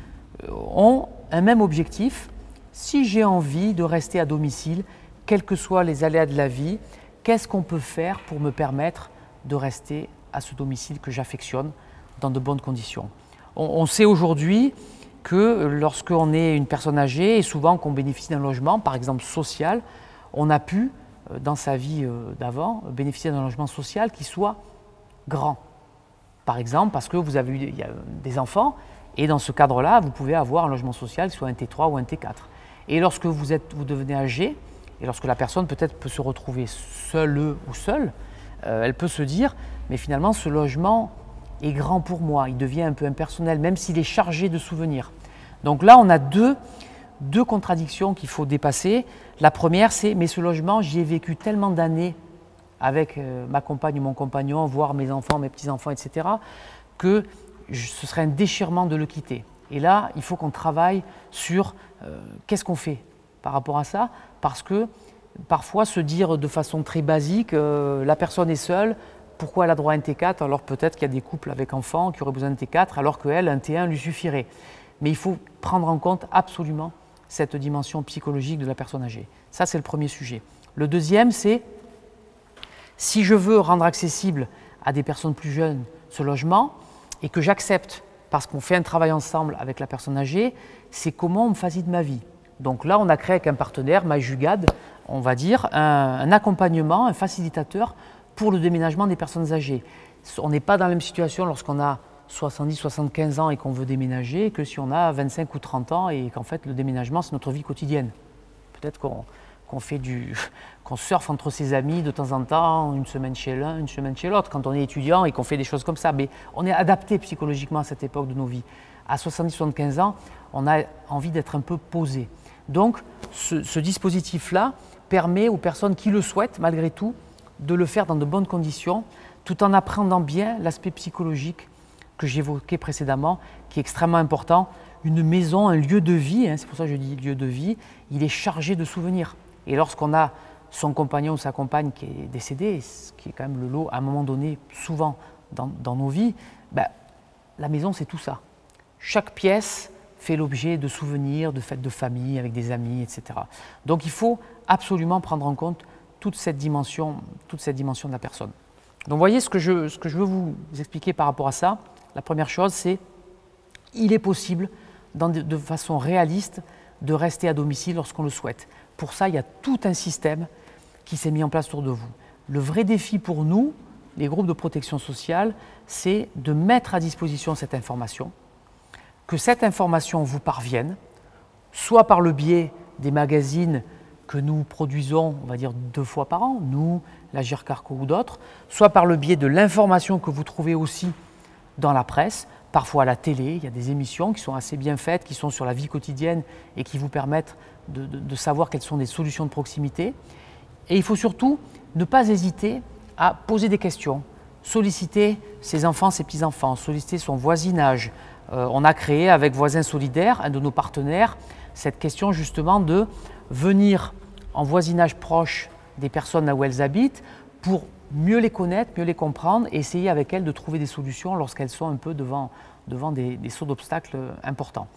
[SPEAKER 1] ont un même objectif. Si j'ai envie de rester à domicile, quels que soient les aléas de la vie, qu'est-ce qu'on peut faire pour me permettre de rester à ce domicile que j'affectionne dans de bonnes conditions? On sait aujourd'hui que lorsqu'on est une personne âgée et souvent qu'on bénéficie d'un logement, par exemple social, on a pu, dans sa vie d'avant, bénéficier d'un logement social qui soit grand. Par exemple, parce que vous avez eu des enfants, et dans ce cadre-là, vous pouvez avoir un logement social qui soit un T3 ou un T4. Et lorsque vous devenez âgé, et lorsque la personne peut-être peut se retrouver seule ou seule, elle peut se dire, mais finalement ce logement est grand pour moi, il devient un peu impersonnel, même s'il est chargé de souvenirs. Donc là, on a deux contradictions qu'il faut dépasser. La première, c'est « mais ce logement, j'y ai vécu tellement d'années avec ma compagne ou mon compagnon, voire mes enfants, mes petits-enfants, etc., que ce serait un déchirement de le quitter. » Et là, il faut qu'on travaille sur qu'est-ce qu'on fait par rapport à ça, parce que parfois se dire de façon très basique, la personne est seule, pourquoi elle a droit à un T4 alors peut-être qu'il y a des couples avec enfants qui auraient besoin d'un T4 alors qu'elle, un T1 lui suffirait. Mais il faut prendre en compte absolument cette dimension psychologique de la personne âgée. Ça, c'est le premier sujet. Le deuxième, c'est si je veux rendre accessible à des personnes plus jeunes ce logement et que j'accepte parce qu'on fait un travail ensemble avec la personne âgée, c'est comment on me facilite ma vie. Donc là, on a créé avec un partenaire, MyJugad, on va dire, un accompagnement, un facilitateur pour le déménagement des personnes âgées. On n'est pas dans la même situation lorsqu'on a 70, 75 ans et qu'on veut déménager que si on a 25 ou 30 ans et qu'en fait le déménagement c'est notre vie quotidienne. Peut-être qu'on surfe entre ses amis de temps en temps, une semaine chez l'un, une semaine chez l'autre, quand on est étudiant et qu'on fait des choses comme ça. Mais on est adapté psychologiquement à cette époque de nos vies. À 70, 75 ans, on a envie d'être un peu posé. Donc ce dispositif-là permet aux personnes qui le souhaitent malgré tout de le faire dans de bonnes conditions, tout en appréhendant bien l'aspect psychologique que j'évoquais précédemment, qui est extrêmement important. Une maison, un lieu de vie, c'est pour ça que je dis lieu de vie, il est chargé de souvenirs. Et lorsqu'on a son compagnon ou sa compagne qui est décédé, ce qui est quand même le lot à un moment donné, souvent dans nos vies, la maison c'est tout ça. Chaque pièce fait l'objet de souvenirs, de fêtes de famille, avec des amis, etc. Donc il faut absolument prendre en compte toute cette dimension de la personne. Donc vous voyez ce que je veux vous expliquer par rapport à ça. La première chose, c'est qu'il est possible, de façon réaliste, de rester à domicile lorsqu'on le souhaite. Pour ça, il y a tout un système qui s'est mis en place autour de vous. Le vrai défi pour nous, les groupes de protection sociale, c'est de mettre à disposition cette information, que cette information vous parvienne, soit par le biais des magazines que nous produisons, on va dire 2 fois par an, nous, l'Agir Carco ou d'autres, soit par le biais de l'information que vous trouvez aussi dans la presse, parfois à la télé, il y a des émissions qui sont assez bien faites, qui sont sur la vie quotidienne et qui vous permettent de savoir quelles sont des solutions de proximité. Et il faut surtout ne pas hésiter à poser des questions, solliciter ses enfants, ses petits-enfants, solliciter son voisinage. On a créé avec Voisins Solidaires, un de nos partenaires, cette question justement de venir en voisinage proche des personnes là où elles habitent pour mieux les connaître, mieux les comprendre et essayer avec elles de trouver des solutions lorsqu'elles sont un peu devant des sauts d'obstacles importants.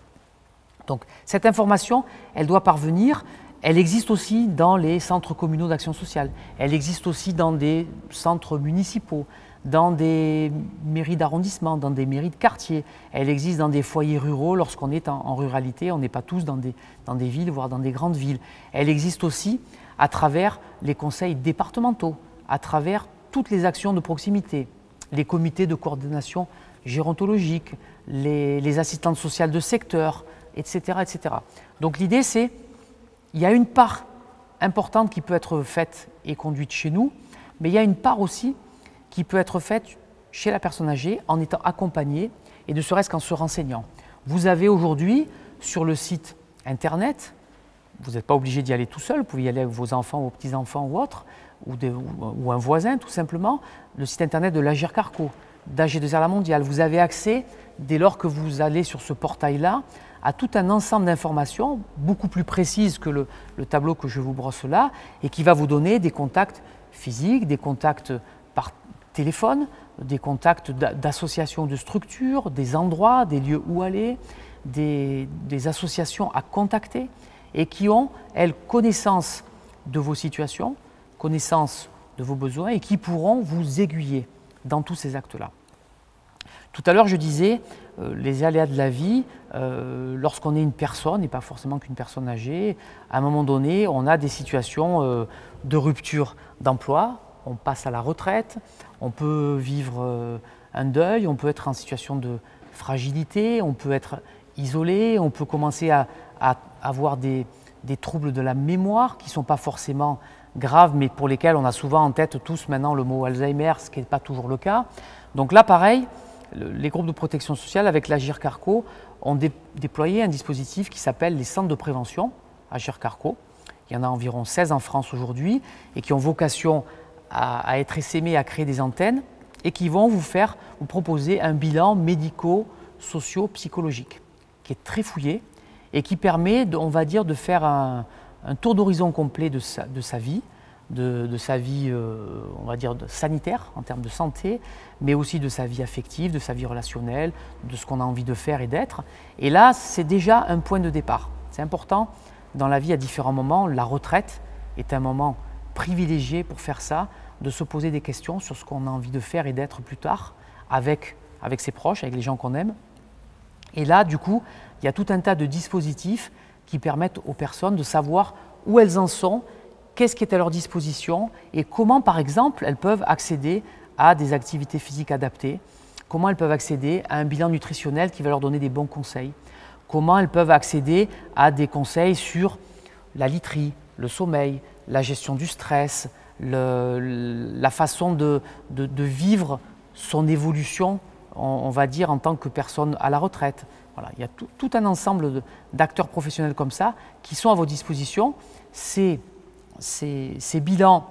[SPEAKER 1] Donc cette information, elle doit parvenir. Elle existe aussi dans les centres communaux d'action sociale. Elle existe aussi dans des centres municipaux, dans des mairies d'arrondissement, dans des mairies de quartier. Elle existe dans des foyers ruraux lorsqu'on est en ruralité, on n'est pas tous dans des villes, voire dans des grandes villes. Elle existe aussi à travers les conseils départementaux, à travers toutes les actions de proximité, les comités de coordination gérontologique, les assistantes sociales de secteur, etc. etc. Donc l'idée c'est, il y a une part importante qui peut être faite et conduite chez nous, mais il y a une part aussi qui peut être faite chez la personne âgée en étant accompagnée et ne serait-ce qu'en se renseignant. Vous avez aujourd'hui sur le site internet, vous n'êtes pas obligé d'y aller tout seul, vous pouvez y aller avec vos enfants, vos petits-enfants ou autres, ou un voisin tout simplement, le site internet de l'Agir Carco, d'AG2R La Mondiale. Vous avez accès, dès lors que vous allez sur ce portail-là, à tout un ensemble d'informations beaucoup plus précises que le tableau que je vous brosse là, et qui va vous donner des contacts physiques, des contacts par téléphone, des contacts d'associations de structures, des endroits, des lieux où aller, des associations à contacter, et qui ont, elles, connaissance de vos situations, connaissance de vos besoins, et qui pourront vous aiguiller dans tous ces actes-là. Tout à l'heure, je disais, les aléas de la vie, lorsqu'on est une personne, et pas forcément qu'une personne âgée, à un moment donné, on a des situations de rupture d'emploi, on passe à la retraite, on peut vivre un deuil, on peut être en situation de fragilité, on peut être isolé, on peut commencer à avoir des troubles de la mémoire qui ne sont pas forcément graves, mais pour lesquels on a souvent en tête tous maintenant le mot Alzheimer, ce qui n'est pas toujours le cas. Donc là, pareil, les groupes de protection sociale avec l'Agir Carco ont déployé un dispositif qui s'appelle les centres de prévention Agir Carco. Il y en a environ 16 en France aujourd'hui et qui ont vocation à être essaimés, à créer des antennes et qui vont vous proposer un bilan médico-socio-psychologique qui est très fouillé et qui permet, on va dire, de faire un tour d'horizon complet de sa vie, de sa vie, on va dire, sanitaire en termes de santé, mais aussi de sa vie affective, de sa vie relationnelle, de ce qu'on a envie de faire et d'être. Et là, c'est déjà un point de départ. C'est important dans la vie à différents moments. La retraite est un moment privilégié pour faire ça, de se poser des questions sur ce qu'on a envie de faire et d'être plus tard avec ses proches, avec les gens qu'on aime. Et là, du coup, il y a tout un tas de dispositifs qui permettent aux personnes de savoir où elles en sont, qu'est-ce qui est à leur disposition et comment, par exemple, elles peuvent accéder à des activités physiques adaptées, comment elles peuvent accéder à un bilan nutritionnel qui va leur donner des bons conseils, comment elles peuvent accéder à des conseils sur la literie, le sommeil, la gestion du stress, la façon de vivre son évolution, on va dire, en tant que personne à la retraite. Voilà, il y a tout un ensemble d'acteurs professionnels comme ça qui sont à vos dispositions. Ces bilans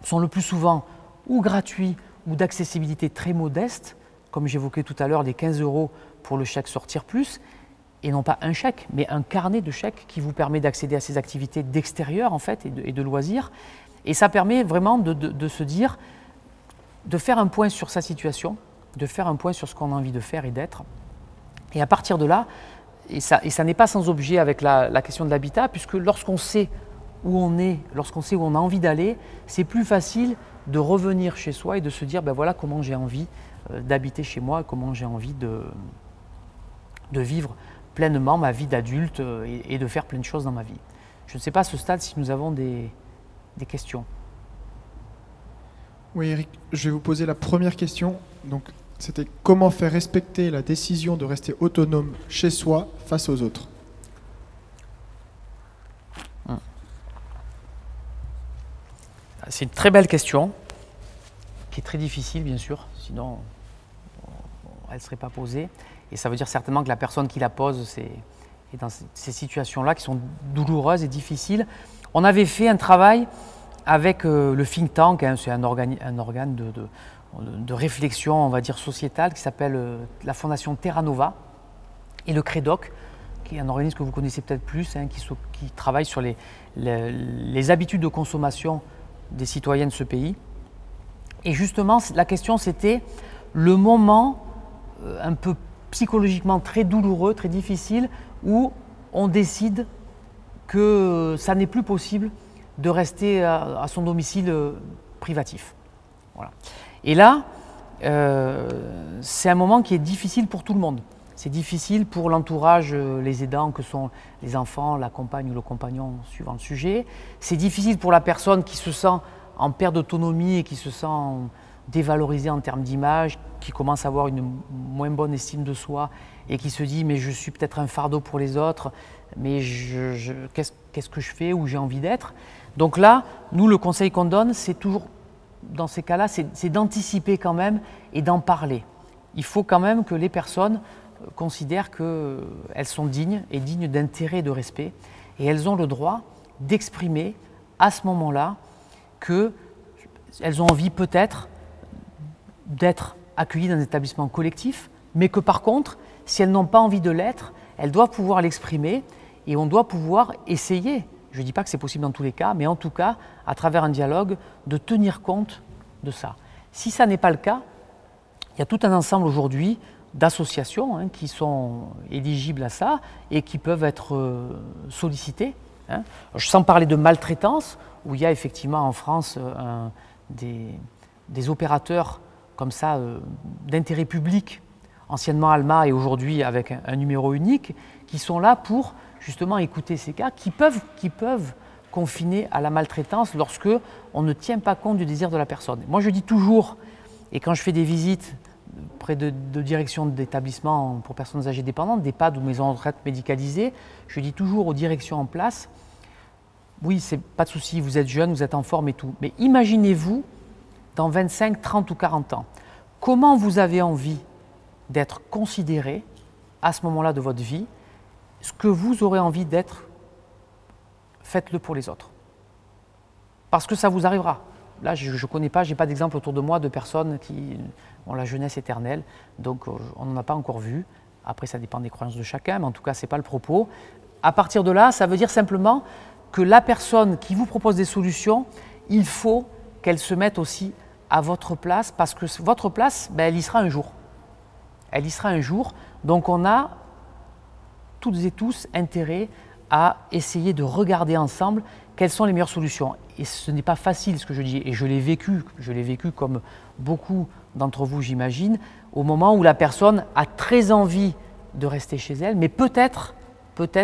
[SPEAKER 1] sont le plus souvent ou gratuits ou d'accessibilité très modeste, comme j'évoquais tout à l'heure, les 15 € pour le chèque Sortir Plus, et non pas un chèque, mais un carnet de chèques qui vous permet d'accéder à ces activités d'extérieur en fait et de loisirs. Et ça permet vraiment de se dire, de faire un point sur sa situation, de faire un point sur ce qu'on a envie de faire et d'être. Et à partir de là, et ça n'est pas sans objet avec la question de l'habitat, puisque lorsqu'on sait où on est, lorsqu'on sait où on a envie d'aller, c'est plus facile de revenir chez soi et de se dire, ben voilà comment j'ai envie d'habiter chez moi, comment j'ai envie de vivre pleinement ma vie d'adulte et de faire plein de choses dans ma vie. Je ne sais pas à ce stade si nous avons des questions.
[SPEAKER 2] Oui, Eric, je vais vous poser la première question. Donc, c'était comment faire respecter la décision de rester autonome chez soi face aux autres?
[SPEAKER 1] C'est une très belle question, qui est très difficile bien sûr, sinon elle ne serait pas posée. Et ça veut dire certainement que la personne qui la pose est dans ces situations-là qui sont douloureuses et difficiles. On avait fait un travail avec le think tank, hein, c'est un organe de réflexion, on va dire, sociétale, qui s'appelle la Fondation Terra Nova, et le CREDOC, qui est un organisme que vous connaissez peut-être plus, hein, qui travaille sur les habitudes de consommation des citoyens de ce pays. Et justement, la question c'était le moment un peu psychologiquement très douloureux, très difficile, où on décide que ça n'est plus possible de rester à son domicile privatif. Voilà. Et là, c'est un moment qui est difficile pour tout le monde. C'est difficile pour l'entourage, les aidants que sont les enfants, la compagne ou le compagnon suivant le sujet. C'est difficile pour la personne qui se sent en perte d'autonomie et qui se sent dévalorisée en termes d'image, qui commence à avoir une moins bonne estime de soi et qui se dit mais je suis peut-être un fardeau pour les autres, mais qu'est-ce que je fais, où j'ai envie d'être. Donc là, nous, le conseil qu'on donne, c'est toujours, dans ces cas-là, c'est d'anticiper quand même et d'en parler. Il faut quand même que les personnes considèrent qu'elles sont dignes et dignes d'intérêt et de respect, et elles ont le droit d'exprimer à ce moment-là qu'elles ont envie peut-être d'être accueillies dans un établissement collectif, mais que par contre, si elles n'ont pas envie de l'être, elles doivent pouvoir l'exprimer et on doit pouvoir essayer, je ne dis pas que c'est possible dans tous les cas, mais en tout cas, à travers un dialogue, de tenir compte de ça. Si ça n'est pas le cas, il y a tout un ensemble aujourd'hui d'associations qui sont éligibles à ça et qui peuvent être sollicitées. Sans parler de maltraitance, où il y a effectivement en France des opérateurs comme ça d'intérêt public, anciennement Alma et aujourd'hui avec un numéro unique, qui sont là pour justement écouter ces cas qui peuvent confiner à la maltraitance lorsque on ne tient pas compte du désir de la personne. Moi je dis toujours, et quand je fais des visites près de directions d'établissements pour personnes âgées dépendantes, d'EHPAD ou maisons de retraite médicalisées, je dis toujours aux directions en place, oui, c'est pas de souci, vous êtes jeune, vous êtes en forme et tout, mais imaginez-vous dans 25, 30 ou 40 ans, comment vous avez envie d'être considéré à ce moment-là de votre vie, ce que vous aurez envie d'être, faites-le pour les autres. Parce que ça vous arrivera. Là, je ne connais pas, je n'ai pas d'exemple autour de moi de personnes qui ont la jeunesse éternelle, donc on n'en a pas encore vu. Après, ça dépend des croyances de chacun, mais en tout cas, ce n'est pas le propos. À partir de là, ça veut dire simplement que la personne qui vous propose des solutions, il faut qu'elle se mette aussi à votre place, parce que votre place, elle y sera un jour. Elle y sera un jour, donc on a toutes et tous intérêt à essayer de regarder ensemble quelles sont les meilleures solutions. Et ce n'est pas facile ce que je dis, et je l'ai vécu comme beaucoup d'entre vous j'imagine, au moment où la personne a très envie de rester chez elle, mais peut-être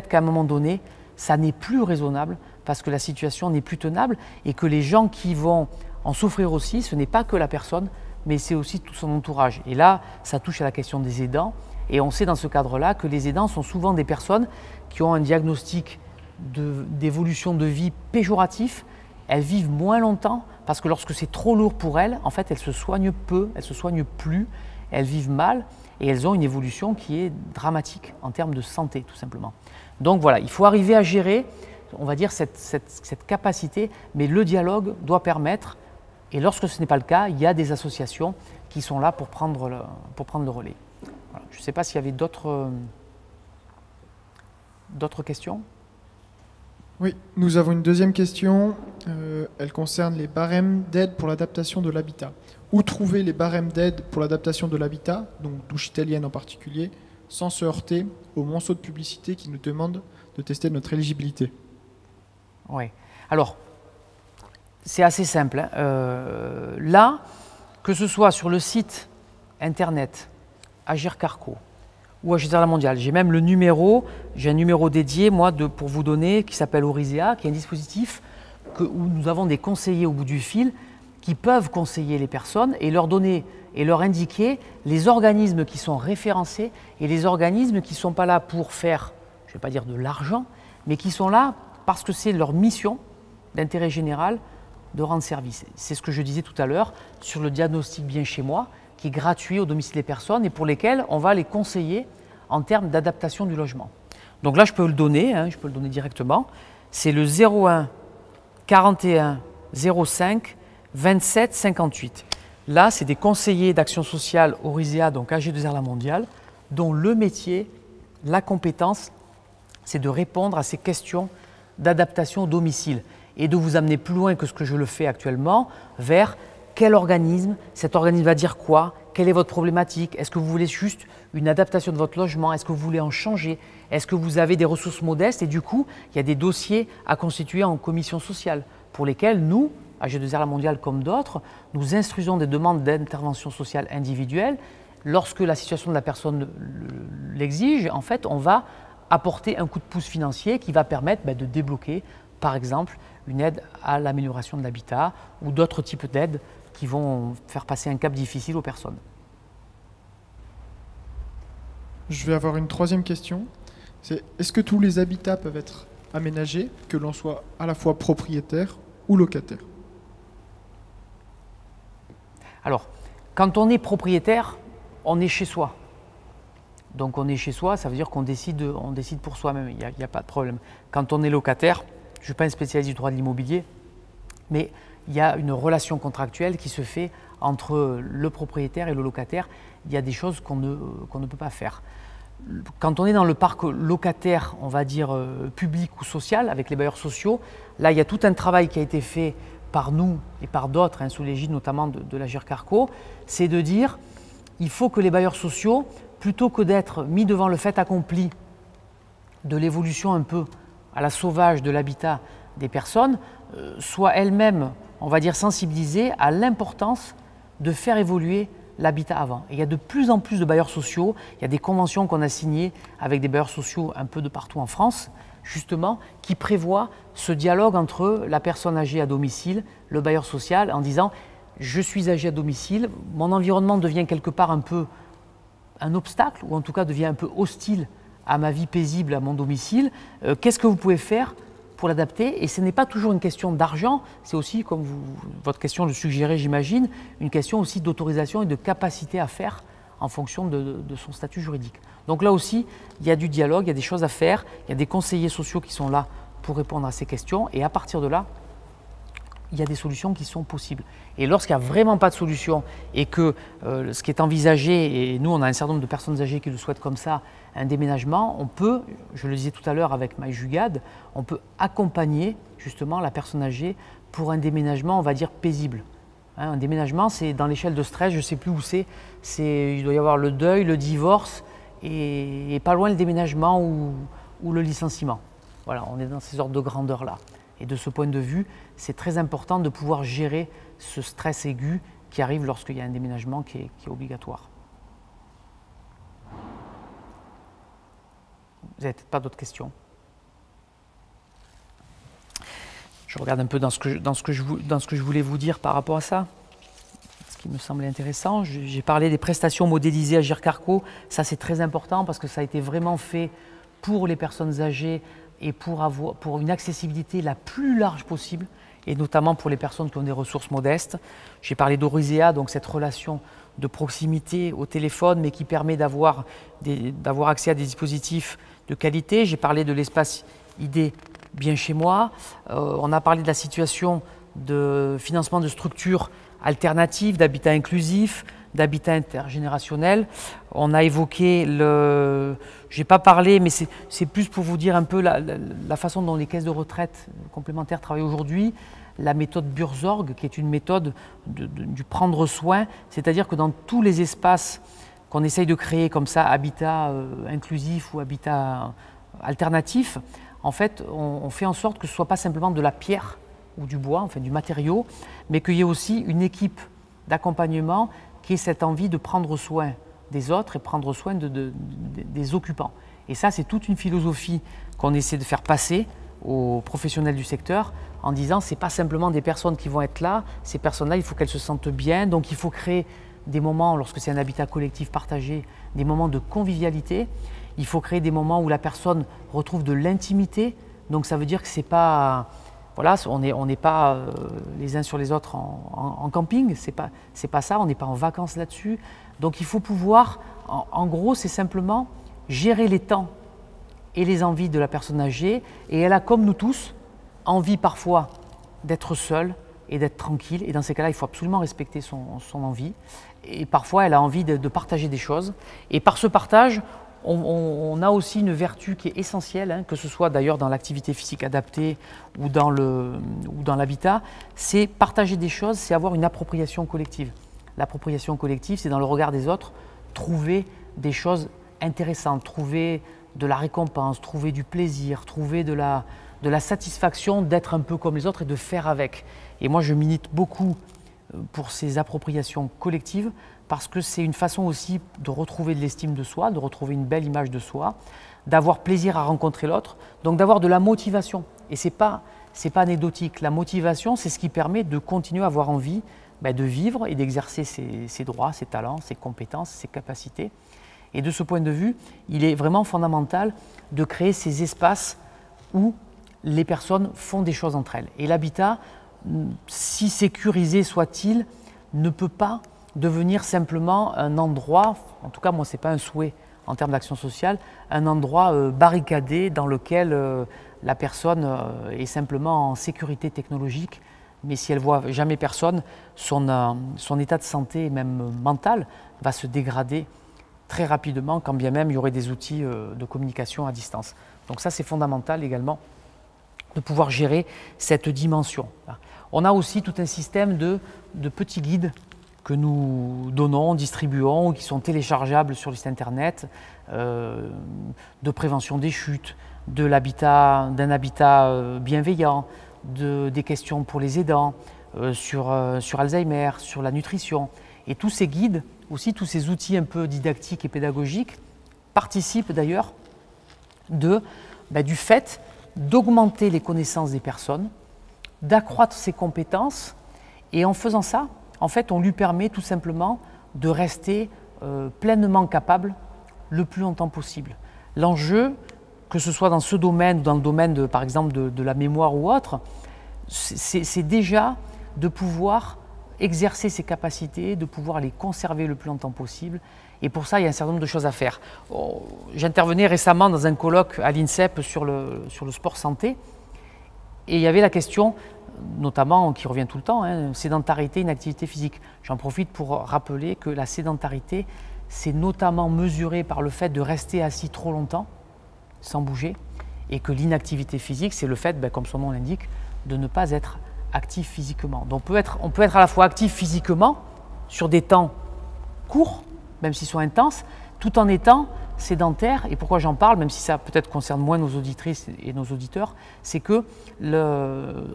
[SPEAKER 1] qu'à un moment donné, ça n'est plus raisonnable parce que la situation n'est plus tenable et que les gens qui vont en souffrir aussi, ce n'est pas que la personne, mais c'est aussi tout son entourage. Et là, ça touche à la question des aidants. Et on sait dans ce cadre-là que les aidants sont souvent des personnes qui ont un diagnostic d'évolution de vie péjoratif. Elles vivent moins longtemps parce que lorsque c'est trop lourd pour elles, en fait, elles se soignent peu, elles se soignent plus, elles vivent mal et elles ont une évolution qui est dramatique en termes de santé, tout simplement. Donc voilà, il faut arriver à gérer, on va dire, cette capacité, mais le dialogue doit permettre, et lorsque ce n'est pas le cas, il y a des associations qui sont là pour prendre le relais. Voilà. Je ne sais pas s'il y avait d'autres questions.
[SPEAKER 2] Oui, nous avons une deuxième question. Elle concerne les barèmes d'aide pour l'adaptation de l'habitat. Où trouver les barèmes d'aide pour l'adaptation de l'habitat, donc douche italienne en particulier, sans se heurter aux monceaux de publicité qui nous demandent de tester notre éligibilité?
[SPEAKER 1] Oui. Alors, c'est assez simple. Là, que ce soit sur le site internet Agir Carco ou Agir Vers la Mondiale, j'ai même le numéro, j'ai un numéro dédié, moi, pour vous donner, qui s'appelle Orisea, qui est un dispositif où nous avons des conseillers au bout du fil qui peuvent conseiller les personnes et leur donner et leur indiquer les organismes qui sont référencés et les organismes qui ne sont pas là pour faire, je ne vais pas dire de l'argent, mais qui sont là parce que c'est leur mission d'intérêt général de rendre service. C'est ce que je disais tout à l'heure sur le diagnostic Bien chez moi, qui est gratuit au domicile des personnes et pour lesquels on va les conseiller en termes d'adaptation du logement. Donc là, je peux le donner, je peux le donner directement. C'est le 01 41 05 27 58. Là, c'est des conseillers d'action sociale Orisea, donc AG2R La Mondiale, dont le métier, la compétence, c'est de répondre à ces questions d'adaptation au domicile et de vous amener plus loin que ce que je le fais actuellement vers quel organisme, cet organisme va dire quoi, quelle est votre problématique, est-ce que vous voulez juste une adaptation de votre logement, est-ce que vous voulez en changer, est-ce que vous avez des ressources modestes et du coup, il y a des dossiers à constituer en commission sociale pour lesquels nous, AG2R La Mondiale comme d'autres, nous instruisons des demandes d'intervention sociale individuelle. Lorsque la situation de la personne l'exige, en fait, on va apporter un coup de pouce financier qui va permettre de débloquer, par exemple, une aide à l'amélioration de l'habitat ou d'autres types d'aides qui vont faire passer un cap difficile aux personnes.
[SPEAKER 2] Je vais avoir une troisième question. C'est est-ce que tous les habitats peuvent être aménagés, que l'on soit à la fois propriétaire ou locataire?
[SPEAKER 1] Alors, quand on est propriétaire, on est chez soi. Donc on est chez soi, ça veut dire qu'on décide pour soi-même, il n'y a pas de problème. Quand on est locataire, je ne suis pas un spécialiste du droit de l'immobilier, mais il y a une relation contractuelle qui se fait entre le propriétaire et le locataire. Il y a des choses qu'on ne peut pas faire. Quand on est dans le parc locataire, on va dire public ou social, avec les bailleurs sociaux, là il y a tout un travail qui a été fait par nous et par d'autres, sous l'égide notamment de l'Agirc Arrco, c'est de dire il faut que les bailleurs sociaux, plutôt que d'être mis devant le fait accompli de l'évolution un peu à la sauvage de l'habitat des personnes, soient elles-mêmes, on va dire, sensibilisées à l'importance de faire évoluer l'habitat avant. Et il y a de plus en plus de bailleurs sociaux, il y a des conventions qu'on a signées avec des bailleurs sociaux un peu de partout en France, justement, qui prévoient ce dialogue entre la personne âgée à domicile, le bailleur social, en disant « je suis âgé à domicile, mon environnement devient quelque part un peu un obstacle, ou en tout cas devient un peu hostile à ma vie paisible, à mon domicile, qu'est-ce que vous pouvez faire pour l'adapter ?» Et ce n'est pas toujours une question d'argent, c'est aussi, comme votre question le suggérait, j'imagine, une question aussi d'autorisation et de capacité à faire en fonction de son statut juridique. Donc là aussi, il y a du dialogue, il y a des choses à faire, il y a des conseillers sociaux qui sont là pour répondre à ces questions, et à partir de là, il y a des solutions qui sont possibles. Et lorsqu'il n'y a vraiment pas de solution et que ce qui est envisagé, et nous on a un certain nombre de personnes âgées qui le souhaitent comme ça, un déménagement, on peut, je le disais tout à l'heure avec MyJugad, on peut accompagner justement la personne âgée pour un déménagement, on va dire, paisible. Un déménagement, c'est dans l'échelle de stress, je ne sais plus où c'est, il doit y avoir le deuil, le divorce et pas loin le déménagement ou le licenciement. Voilà, on est dans ces ordres de grandeur-là. Et de ce point de vue, c'est très important de pouvoir gérer ce stress aigu qui arrive lorsqu'il y a un déménagement qui est obligatoire. Vous n'avez peut-être pas d'autres questions? Je regarde un peu dans ce que je voulais vous dire par rapport à ça, ce qui me semblait intéressant. J'ai parlé des prestations modélisées Agirc Arrco. Ça, c'est très important parce que ça a été vraiment fait pour les personnes âgées et pour une accessibilité la plus large possible, et notamment pour les personnes qui ont des ressources modestes. J'ai parlé d'Orisea, donc cette relation de proximité au téléphone, mais qui permet d'avoir accès à des dispositifs de qualité. J'ai parlé de l'espace ID Bien Chez Moi. On a parlé de la situation de financement de structures alternatives, d'habitat inclusif, d'habitat intergénérationnel. On a évoqué j'ai pas parlé, mais c'est plus pour vous dire un peu la façon dont les caisses de retraite complémentaires travaillent aujourd'hui, la méthode Burzorg, qui est une méthode du prendre soin, c'est-à-dire que dans tous les espaces qu'on essaye de créer comme ça, habitat inclusif ou habitat alternatif, en fait, on fait en sorte que ce ne soit pas simplement de la pierre ou du bois, enfin du matériau, mais qu'il y ait aussi une équipe d'accompagnement qui ait cette envie de prendre soin des autres et prendre soin des occupants. Et ça, c'est toute une philosophie qu'on essaie de faire passer aux professionnels du secteur en disant c'est pas simplement des personnes qui vont être là, ces personnes-là, il faut qu'elles se sentent bien, donc il faut créer des moments, lorsque c'est un habitat collectif partagé, des moments de convivialité, il faut créer des moments où la personne retrouve de l'intimité, donc ça veut dire que c'est pas... Voilà, on n'est pas les uns sur les autres en camping, c'est pas ça, on n'est pas en vacances là-dessus. Donc il faut pouvoir, en gros, c'est simplement gérer les temps et les envies de la personne âgée. Et elle a, comme nous tous, envie parfois d'être seule et d'être tranquille. Et dans ces cas-là, il faut absolument respecter son envie. Et parfois, elle a envie de partager des choses. Et par ce partage, on a aussi une vertu qui est essentielle, que ce soit d'ailleurs dans l'activité physique adaptée ou dans l'habitat, c'est partager des choses, c'est avoir une appropriation collective. L'appropriation collective, c'est dans le regard des autres, trouver des choses intéressantes, trouver de la récompense, trouver du plaisir, trouver de la de la satisfaction d'être un peu comme les autres et de faire avec. Et moi, je milite beaucoup pour ces appropriations collectives parce que c'est une façon aussi de retrouver de l'estime de soi, de retrouver une belle image de soi, d'avoir plaisir à rencontrer l'autre, donc d'avoir de la motivation. Et ce n'est pas anecdotique. La motivation, c'est ce qui permet de continuer à avoir envie de vivre et d'exercer ses droits, ses talents, ses compétences, ses capacités. Et de ce point de vue, il est vraiment fondamental de créer ces espaces où les personnes font des choses entre elles. Et l'habitat, si sécurisé soit-il, ne peut pas devenir simplement un endroit, en tout cas moi ce n'est pas un souhait en termes d'action sociale, un endroit barricadé dans lequel la personne est simplement en sécurité technologique, mais si elle ne voit jamais personne, son état de santé, même mental, va se dégrader très rapidement, quand bien même il y aurait des outils de communication à distance. Donc ça c'est fondamental également, de pouvoir gérer cette dimension. On a aussi tout un système de petits guides que nous donnons, distribuons, qui sont téléchargeables sur le site internet, de prévention des chutes, d'un habitat bienveillant, des questions pour les aidants, sur Alzheimer, sur la nutrition. Et tous ces guides, aussi tous ces outils un peu didactiques et pédagogiques, participent d'ailleurs du fait d'augmenter les connaissances des personnes, d'accroître ses compétences, et en faisant ça, en fait, on lui permet tout simplement de rester pleinement capable le plus longtemps possible. L'enjeu, que ce soit dans ce domaine ou dans le domaine, par exemple, de la mémoire ou autre, c'est déjà de pouvoir exercer ses capacités, de pouvoir les conserver le plus longtemps possible. Et pour ça, il y a un certain nombre de choses à faire. J'intervenais récemment dans un colloque à l'INSEP sur le sport santé, et il y avait la question, notamment, qui revient tout le temps, sédentarité, inactivité physique. J'en profite pour rappeler que la sédentarité, c'est notamment mesuré par le fait de rester assis trop longtemps, sans bouger, et que l'inactivité physique, c'est le fait, comme son nom l'indique, de ne pas être actif physiquement. Donc on peut être à la fois actif physiquement, sur des temps courts, même s'ils sont intenses, tout en étant sédentaire. Et pourquoi j'en parle, même si ça peut-être concerne moins nos auditrices et nos auditeurs, c'est que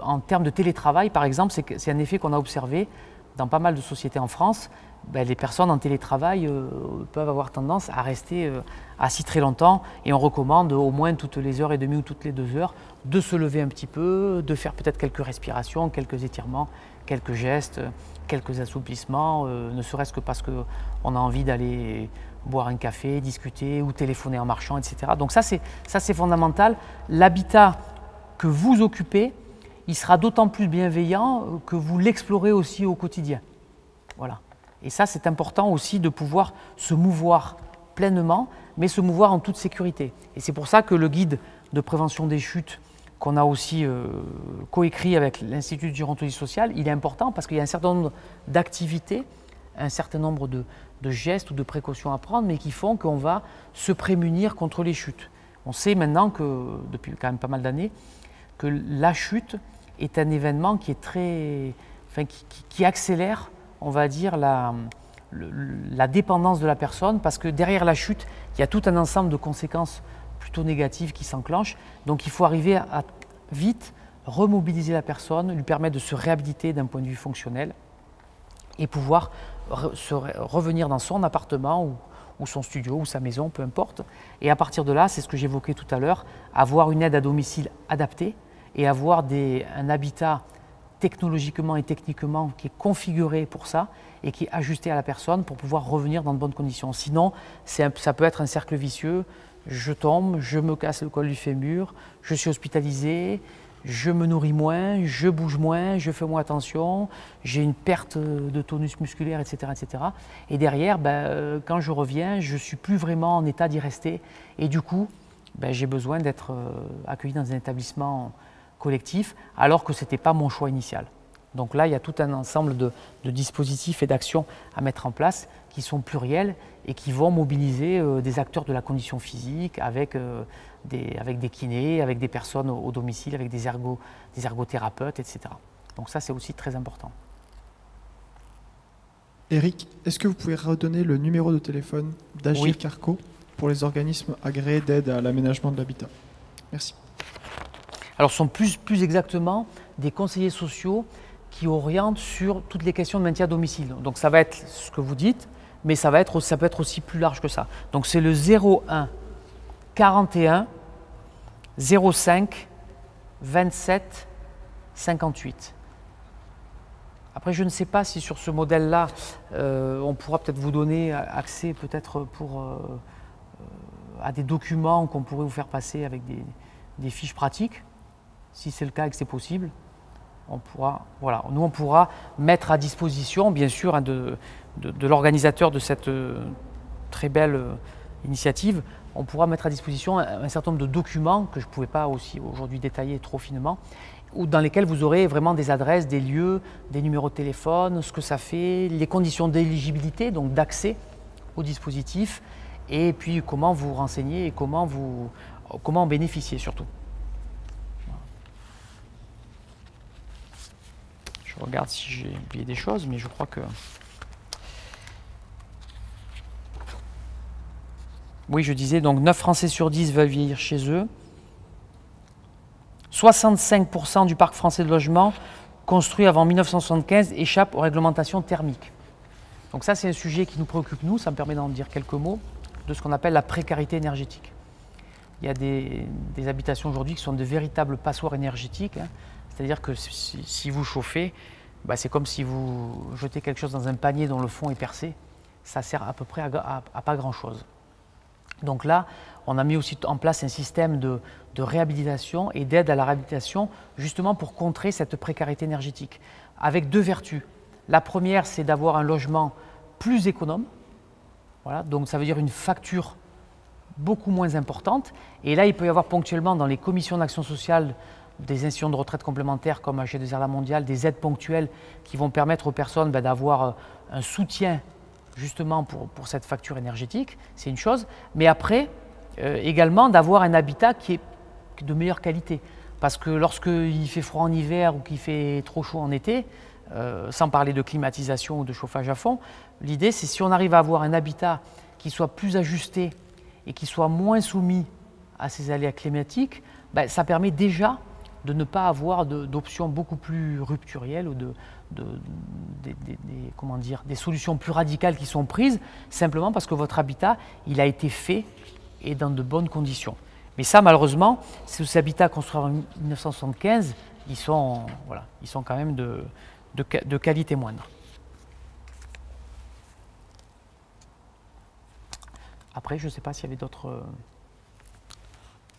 [SPEAKER 1] en termes de télétravail, par exemple, c'est un effet qu'on a observé dans pas mal de sociétés en France. Les personnes en télétravail peuvent avoir tendance à rester assis très longtemps, et on recommande au moins toutes les heures et demie ou toutes les 2 heures de se lever un petit peu, de faire peut-être quelques respirations, quelques étirements, quelques gestes, quelques assouplissements, ne serait-ce que parce qu'on a envie d'aller boire un café, discuter ou téléphoner en marchant, etc. Donc ça c'est fondamental. L'habitat que vous occupez, il sera d'autant plus bienveillant que vous l'explorez aussi au quotidien. Voilà. Et ça, c'est important aussi de pouvoir se mouvoir pleinement, mais se mouvoir en toute sécurité. Et c'est pour ça que le guide de prévention des chutes, qu'on a aussi coécrit avec l'Institut de gérontologie sociale, il est important parce qu'il y a un certain nombre d'activités, un certain nombre de gestes ou de précautions à prendre, mais qui font qu'on va se prémunir contre les chutes. On sait maintenant que, depuis quand même pas mal d'années, que la chute est un événement qui est qui accélère, on va dire, la dépendance de la personne, parce que derrière la chute, il y a tout un ensemble de conséquences plutôt négatives qui s'enclenchent. Donc il faut arriver à vite remobiliser la personne, lui permettre de se réhabiliter d'un point de vue fonctionnel et pouvoir revenir dans son appartement ou son studio ou sa maison, peu importe. Et à partir de là, c'est ce que j'évoquais tout à l'heure, avoir une aide à domicile adaptée et avoir un habitat technologiquement et techniquement qui est configuré pour ça et qui est ajusté à la personne pour pouvoir revenir dans de bonnes conditions. Sinon, ça peut être un cercle vicieux. Je tombe, je me casse le col du fémur, je suis hospitalisé, je me nourris moins, je bouge moins, je fais moins attention, j'ai une perte de tonus musculaire, etc. etc. Et derrière, quand je reviens, je ne suis plus vraiment en état d'y rester. Et du coup, j'ai besoin d'être accueilli dans un établissement collectif, alors que ce n'était pas mon choix initial. Donc là, il y a tout un ensemble de dispositifs et d'actions à mettre en place qui sont pluriels et qui vont mobiliser des acteurs de la condition physique avec des kinés, avec des personnes au domicile, avec des ergothérapeutes, etc. Donc ça, c'est aussi très important.
[SPEAKER 2] Eric, est-ce que vous pouvez redonner le numéro de téléphone d'Agir Carco pour les organismes agréés d'aide à l'aménagement de l'habitat? Merci.
[SPEAKER 1] Alors ce sont plus exactement des conseillers sociaux qui orientent sur toutes les questions de maintien à domicile. Donc ça va être ce que vous dites, mais ça peut être aussi plus large que ça. Donc c'est le 01 41 05 27 58. Après, je ne sais pas si sur ce modèle-là, on pourra peut-être vous donner accès peut-être à des documents qu'on pourrait vous faire passer avec des fiches pratiques. Si c'est le cas et que c'est possible, on pourra mettre à disposition, bien sûr, hein, de l'organisateur de cette très belle initiative, on pourra mettre à disposition un certain nombre de documents que je ne pouvais pas aussi aujourd'hui détailler trop finement, ou dans lesquels vous aurez vraiment des adresses, des lieux, des numéros de téléphone, ce que ça fait, les conditions d'éligibilité, donc d'accès au dispositif, et puis comment vous renseigner et comment en bénéficier surtout. Je regarde si j'ai oublié des choses, mais je crois que... Oui, je disais, donc 9 Français sur 10 veulent vieillir chez eux. 65% du parc français de logement construit avant 1975 échappe aux réglementations thermiques. Donc ça, c'est un sujet qui nous préoccupe, nous. Ça me permet d'en dire quelques mots de ce qu'on appelle la précarité énergétique. Il y a des habitations aujourd'hui qui sont de véritables passoires énergétiques, hein. C'est-à-dire que si vous chauffez, bah c'est comme si vous jetez quelque chose dans un panier dont le fond est percé. Ça sert à peu près à pas grand-chose. Donc là, on a mis aussi en place un système de réhabilitation et d'aide à la réhabilitation, justement pour contrer cette précarité énergétique, avec deux vertus. La première, c'est d'avoir un logement plus économe. Voilà, donc ça veut dire une facture beaucoup moins importante. Et là, il peut y avoir ponctuellement dans les commissions d'action sociale des institutions de retraite complémentaires comme H2R La Mondiale, des aides ponctuelles qui vont permettre aux personnes d'avoir un soutien justement pour cette facture énergétique, c'est une chose. Mais après, également d'avoir un habitat qui est de meilleure qualité. Parce que lorsqu'il fait froid en hiver ou qu'il fait trop chaud en été, sans parler de climatisation ou de chauffage à fond, l'idée c'est si on arrive à avoir un habitat qui soit plus ajusté et qui soit moins soumis à ces aléas climatiques, ben, ça permet déjà de ne pas avoir d'options beaucoup plus rupturielles ou des solutions plus radicales qui sont prises simplement parce que votre habitat il a été fait et dans de bonnes conditions. Mais ça, malheureusement, ces habitats construits en 1975, ils sont quand même de qualité moindre. Après, je ne sais pas s'il y avait d'autres...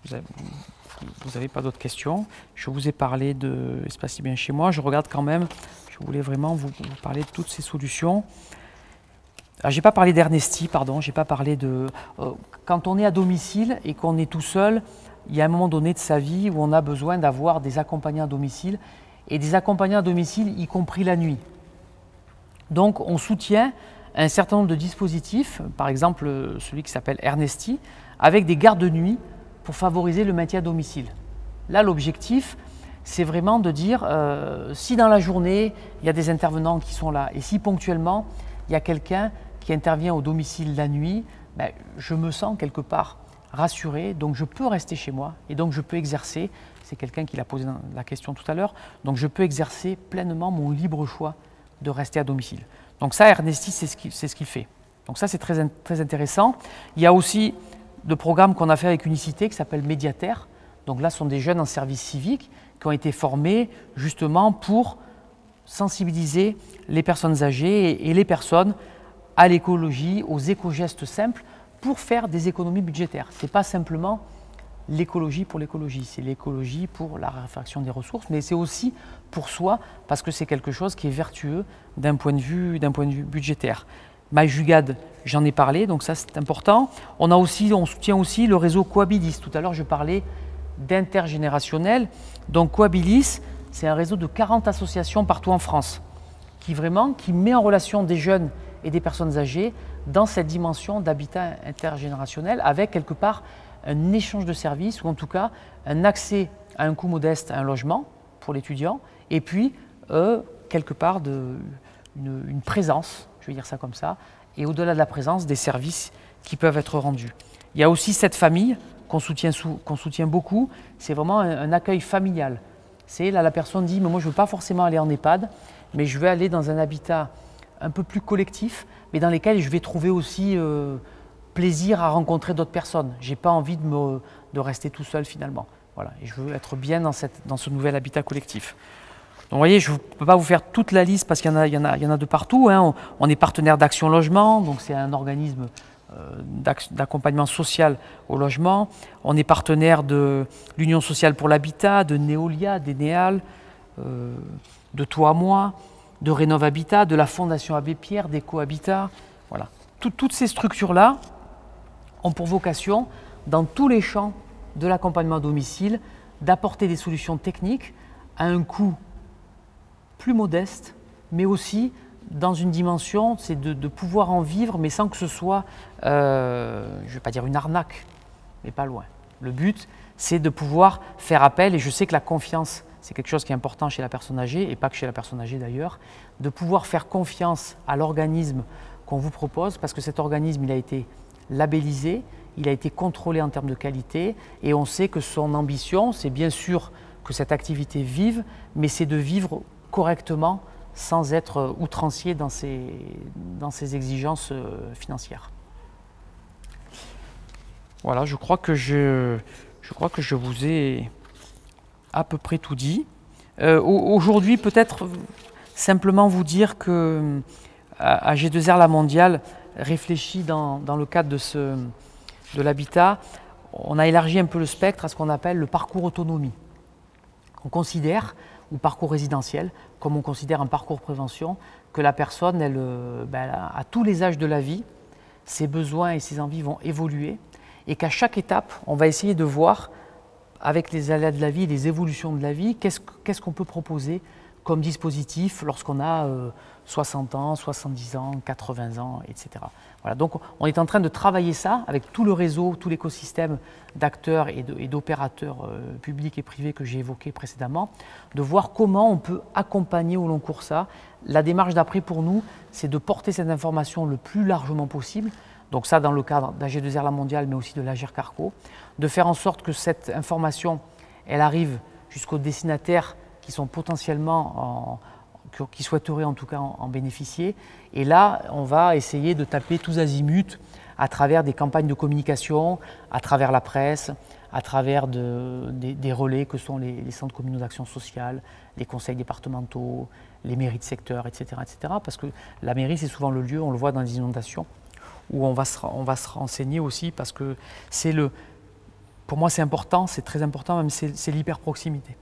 [SPEAKER 1] Vous n'avez pas d'autres questions. Je vous ai parlé de Espace Si Bien Chez Moi. Je regarde quand même, je voulais vraiment vous parler de toutes ces solutions. Je n'ai pas parlé d'Ernesti, pardon, j'ai pas parlé de... quand on est à domicile et qu'on est tout seul, il y a un moment donné de sa vie où on a besoin d'avoir des accompagnants à domicile, et des accompagnants à domicile, y compris la nuit. Donc on soutient un certain nombre de dispositifs, par exemple celui qui s'appelle Ernesti, avec des gardes de nuit pour favoriser le maintien à domicile. Là, l'objectif, c'est vraiment de dire, si dans la journée, il y a des intervenants qui sont là, et si ponctuellement, il y a quelqu'un qui intervient au domicile la nuit, ben, je me sens quelque part rassuré, donc je peux rester chez moi, et donc je peux exercer, c'est quelqu'un qui l'a posé la question tout à l'heure, donc je peux exercer pleinement mon libre choix de rester à domicile. Donc ça, Ernesti, c'est ce qu'il fait. Donc ça, c'est très, très intéressant. Il y a aussi le programme qu'on a fait avec Unicité qui s'appelle Médiataire. Donc là, ce sont des jeunes en service civique qui ont été formés justement pour sensibiliser les personnes âgées et les personnes à l'écologie, aux éco-gestes simples pour faire des économies budgétaires. Ce n'est pas simplement l'écologie pour l'écologie, c'est l'écologie pour la réfraction des ressources, mais c'est aussi pour soi parce que c'est quelque chose qui est vertueux d'un point de vue budgétaire. MyJugad, j'en ai parlé, donc ça c'est important. On soutient aussi le réseau Coabilis. Tout à l'heure, je parlais d'intergénérationnel. Donc Coabilis, c'est un réseau de 40 associations partout en France qui met en relation des jeunes et des personnes âgées dans cette dimension d'habitat intergénérationnel avec quelque part un échange de services ou en tout cas un accès à un coût modeste à un logement pour l'étudiant et puis quelque part une présence, je vais dire ça comme ça, et au-delà de la présence, des services qui peuvent être rendus. Il y a aussi cette famille qu'on soutient beaucoup, c'est vraiment un accueil familial. C'est là, la personne dit, mais moi je ne veux pas forcément aller en EHPAD, mais je veux aller dans un habitat un peu plus collectif, mais dans lesquels je vais trouver aussi plaisir à rencontrer d'autres personnes. Je n'ai pas envie de rester tout seul finalement. Voilà. Et je veux être bien dans ce nouvel habitat collectif. Donc vous voyez, je ne peux pas vous faire toute la liste parce qu'il y en a de partout. Hein. On est partenaire d'Action Logement, donc c'est un organisme d'accompagnement social au logement. On est partenaire de l'Union sociale pour l'habitat, de Neolia, d'Eneal, de Toi à Moi, de Rénov Habitat, de la Fondation Abbé Pierre, d'Eco-Habitat. Voilà. Toutes ces structures-là ont pour vocation, dans tous les champs de l'accompagnement à domicile, d'apporter des solutions techniques à un coût plus modeste, mais aussi dans une dimension, c'est de pouvoir en vivre, mais sans que ce soit, je ne vais pas dire une arnaque, mais pas loin. Le but, c'est de pouvoir faire appel, et je sais que la confiance, c'est quelque chose qui est important chez la personne âgée, et pas que chez la personne âgée d'ailleurs, de pouvoir faire confiance à l'organisme qu'on vous propose, parce que cet organisme, il a été labellisé, il a été contrôlé en termes de qualité, et on sait que son ambition, c'est bien sûr que cette activité vive, mais c'est de vivre correctement sans être outrancier dans ses exigences financières. Voilà, je crois que je vous ai à peu près tout dit. Aujourd'hui, peut-être simplement vous dire que à G2R La Mondiale réfléchit dans le cadre de l'habitat, on a élargi un peu le spectre à ce qu'on appelle le parcours autonomie. On considère, ou parcours résidentiel, comme on considère un parcours prévention, que la personne, à tous les âges de la vie, ses besoins et ses envies vont évoluer, et qu'à chaque étape, on va essayer de voir, avec les aléas de la vie, les évolutions de la vie, qu'est-ce qu'on peut proposer comme dispositif lorsqu'on a 60 ans, 70 ans, 80 ans, etc. Voilà, donc on est en train de travailler ça avec tout le réseau, tout l'écosystème d'acteurs et d'opérateurs publics et privés que j'ai évoqué précédemment, de voir comment on peut accompagner au long cours ça. La démarche d'après pour nous, c'est de porter cette information le plus largement possible, donc ça dans le cadre d'AG2R La Mondiale, mais aussi de l'Agir Carco, de faire en sorte que cette information, elle arrive jusqu'aux destinataires qui sont potentiellement, qui souhaiteraient en tout cas en bénéficier. Et là, on va essayer de taper tous azimuts à travers des campagnes de communication, à travers la presse, à travers des relais que sont les centres communaux d'action sociale, les conseils départementaux, les mairies de secteur, etc., etc. Parce que la mairie, c'est souvent le lieu, on le voit dans les inondations, où on va se renseigner aussi, parce que pour moi c'est important, c'est très important, même c'est l'hyper-proximité.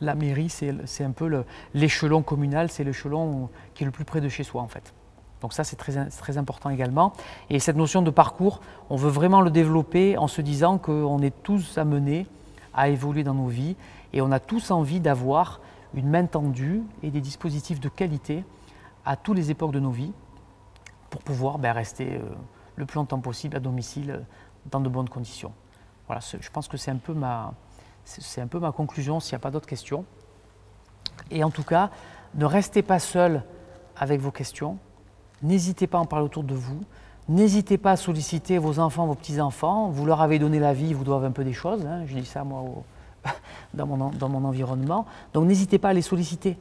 [SPEAKER 1] La mairie, c'est un peu l'échelon communal, c'est l'échelon qui est le plus près de chez soi en fait. Donc ça, c'est très important également. Et cette notion de parcours, on veut vraiment le développer en se disant qu'on est tous amenés à évoluer dans nos vies et on a tous envie d'avoir une main tendue et des dispositifs de qualité à toutes les époques de nos vies pour pouvoir rester le plus longtemps possible à domicile dans de bonnes conditions. Voilà, je pense que c'est un peu ma conclusion s'il n'y a pas d'autres questions. Et en tout cas, ne restez pas seul avec vos questions. N'hésitez pas à en parler autour de vous. N'hésitez pas à solliciter vos enfants, vos petits-enfants. Vous leur avez donné la vie, ils vous doivent un peu des choses. Hein. Je dis ça moi dans mon environnement. Donc n'hésitez pas à les solliciter.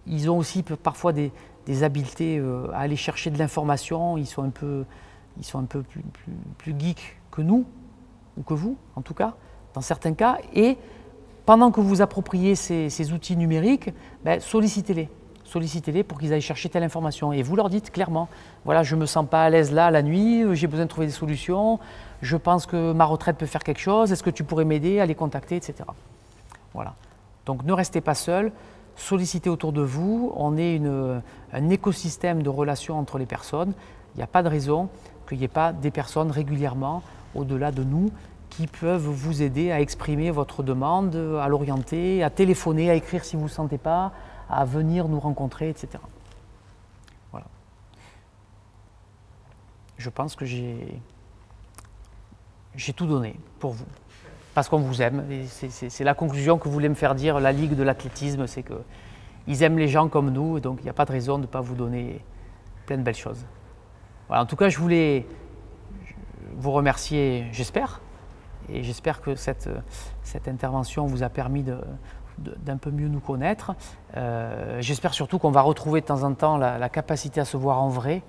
[SPEAKER 1] Ils ont aussi parfois des habiletés à aller chercher de l'information. Ils sont un peu plus geeks que nous, ou que vous en tout cas, dans certains cas. Et pendant que vous appropriez ces outils numériques, sollicitez-les. Sollicitez-les pour qu'ils aillent chercher telle information. Et vous leur dites clairement, voilà, je ne me sens pas à l'aise là la nuit, j'ai besoin de trouver des solutions, je pense que ma retraite peut faire quelque chose, est-ce que tu pourrais m'aider à les contacter, etc. Voilà. Donc ne restez pas seul, sollicitez autour de vous, on est un écosystème de relations entre les personnes, il n'y a pas de raison qu'il n'y ait pas des personnes régulièrement, au-delà de nous, qui peuvent vous aider à exprimer votre demande, à l'orienter, à téléphoner, à écrire si vous ne le sentez pas, à venir nous rencontrer, etc. Voilà. Je pense que j'ai tout donné pour vous, parce qu'on vous aime. C'est la conclusion que voulait me faire dire la Ligue de l'athlétisme, c'est qu'ils aiment les gens comme nous, et donc il n'y a pas de raison de ne pas vous donner plein de belles choses. Voilà, en tout cas, je voulais vous remercier, j'espère, Et j'espère que cette intervention vous a permis d'un peu mieux nous connaître. J'espère surtout qu'on va retrouver de temps en temps la capacité à se voir en vrai,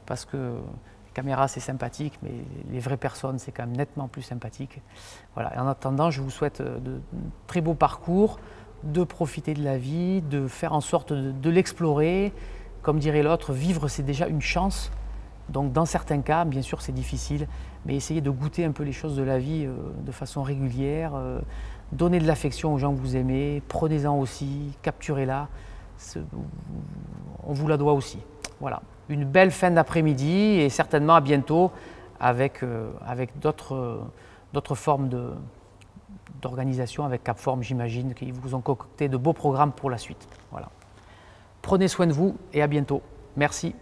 [SPEAKER 1] parce que les caméras c'est sympathique, mais les vraies personnes c'est quand même nettement plus sympathique. Voilà. Et en attendant, je vous souhaite de très beaux parcours, de profiter de la vie, de faire en sorte de l'explorer. Comme dirait l'autre, vivre c'est déjà une chance. Donc dans certains cas, bien sûr c'est difficile, mais essayez de goûter un peu les choses de la vie de façon régulière. Donnez de l'affection aux gens que vous aimez, prenez-en aussi, capturez-la. On vous la doit aussi. Voilà. Une belle fin d'après-midi et certainement à bientôt avec d'autres formes d'organisation, avec Capform, j'imagine, qui vous ont concocté de beaux programmes pour la suite. Voilà. Prenez soin de vous et à bientôt. Merci.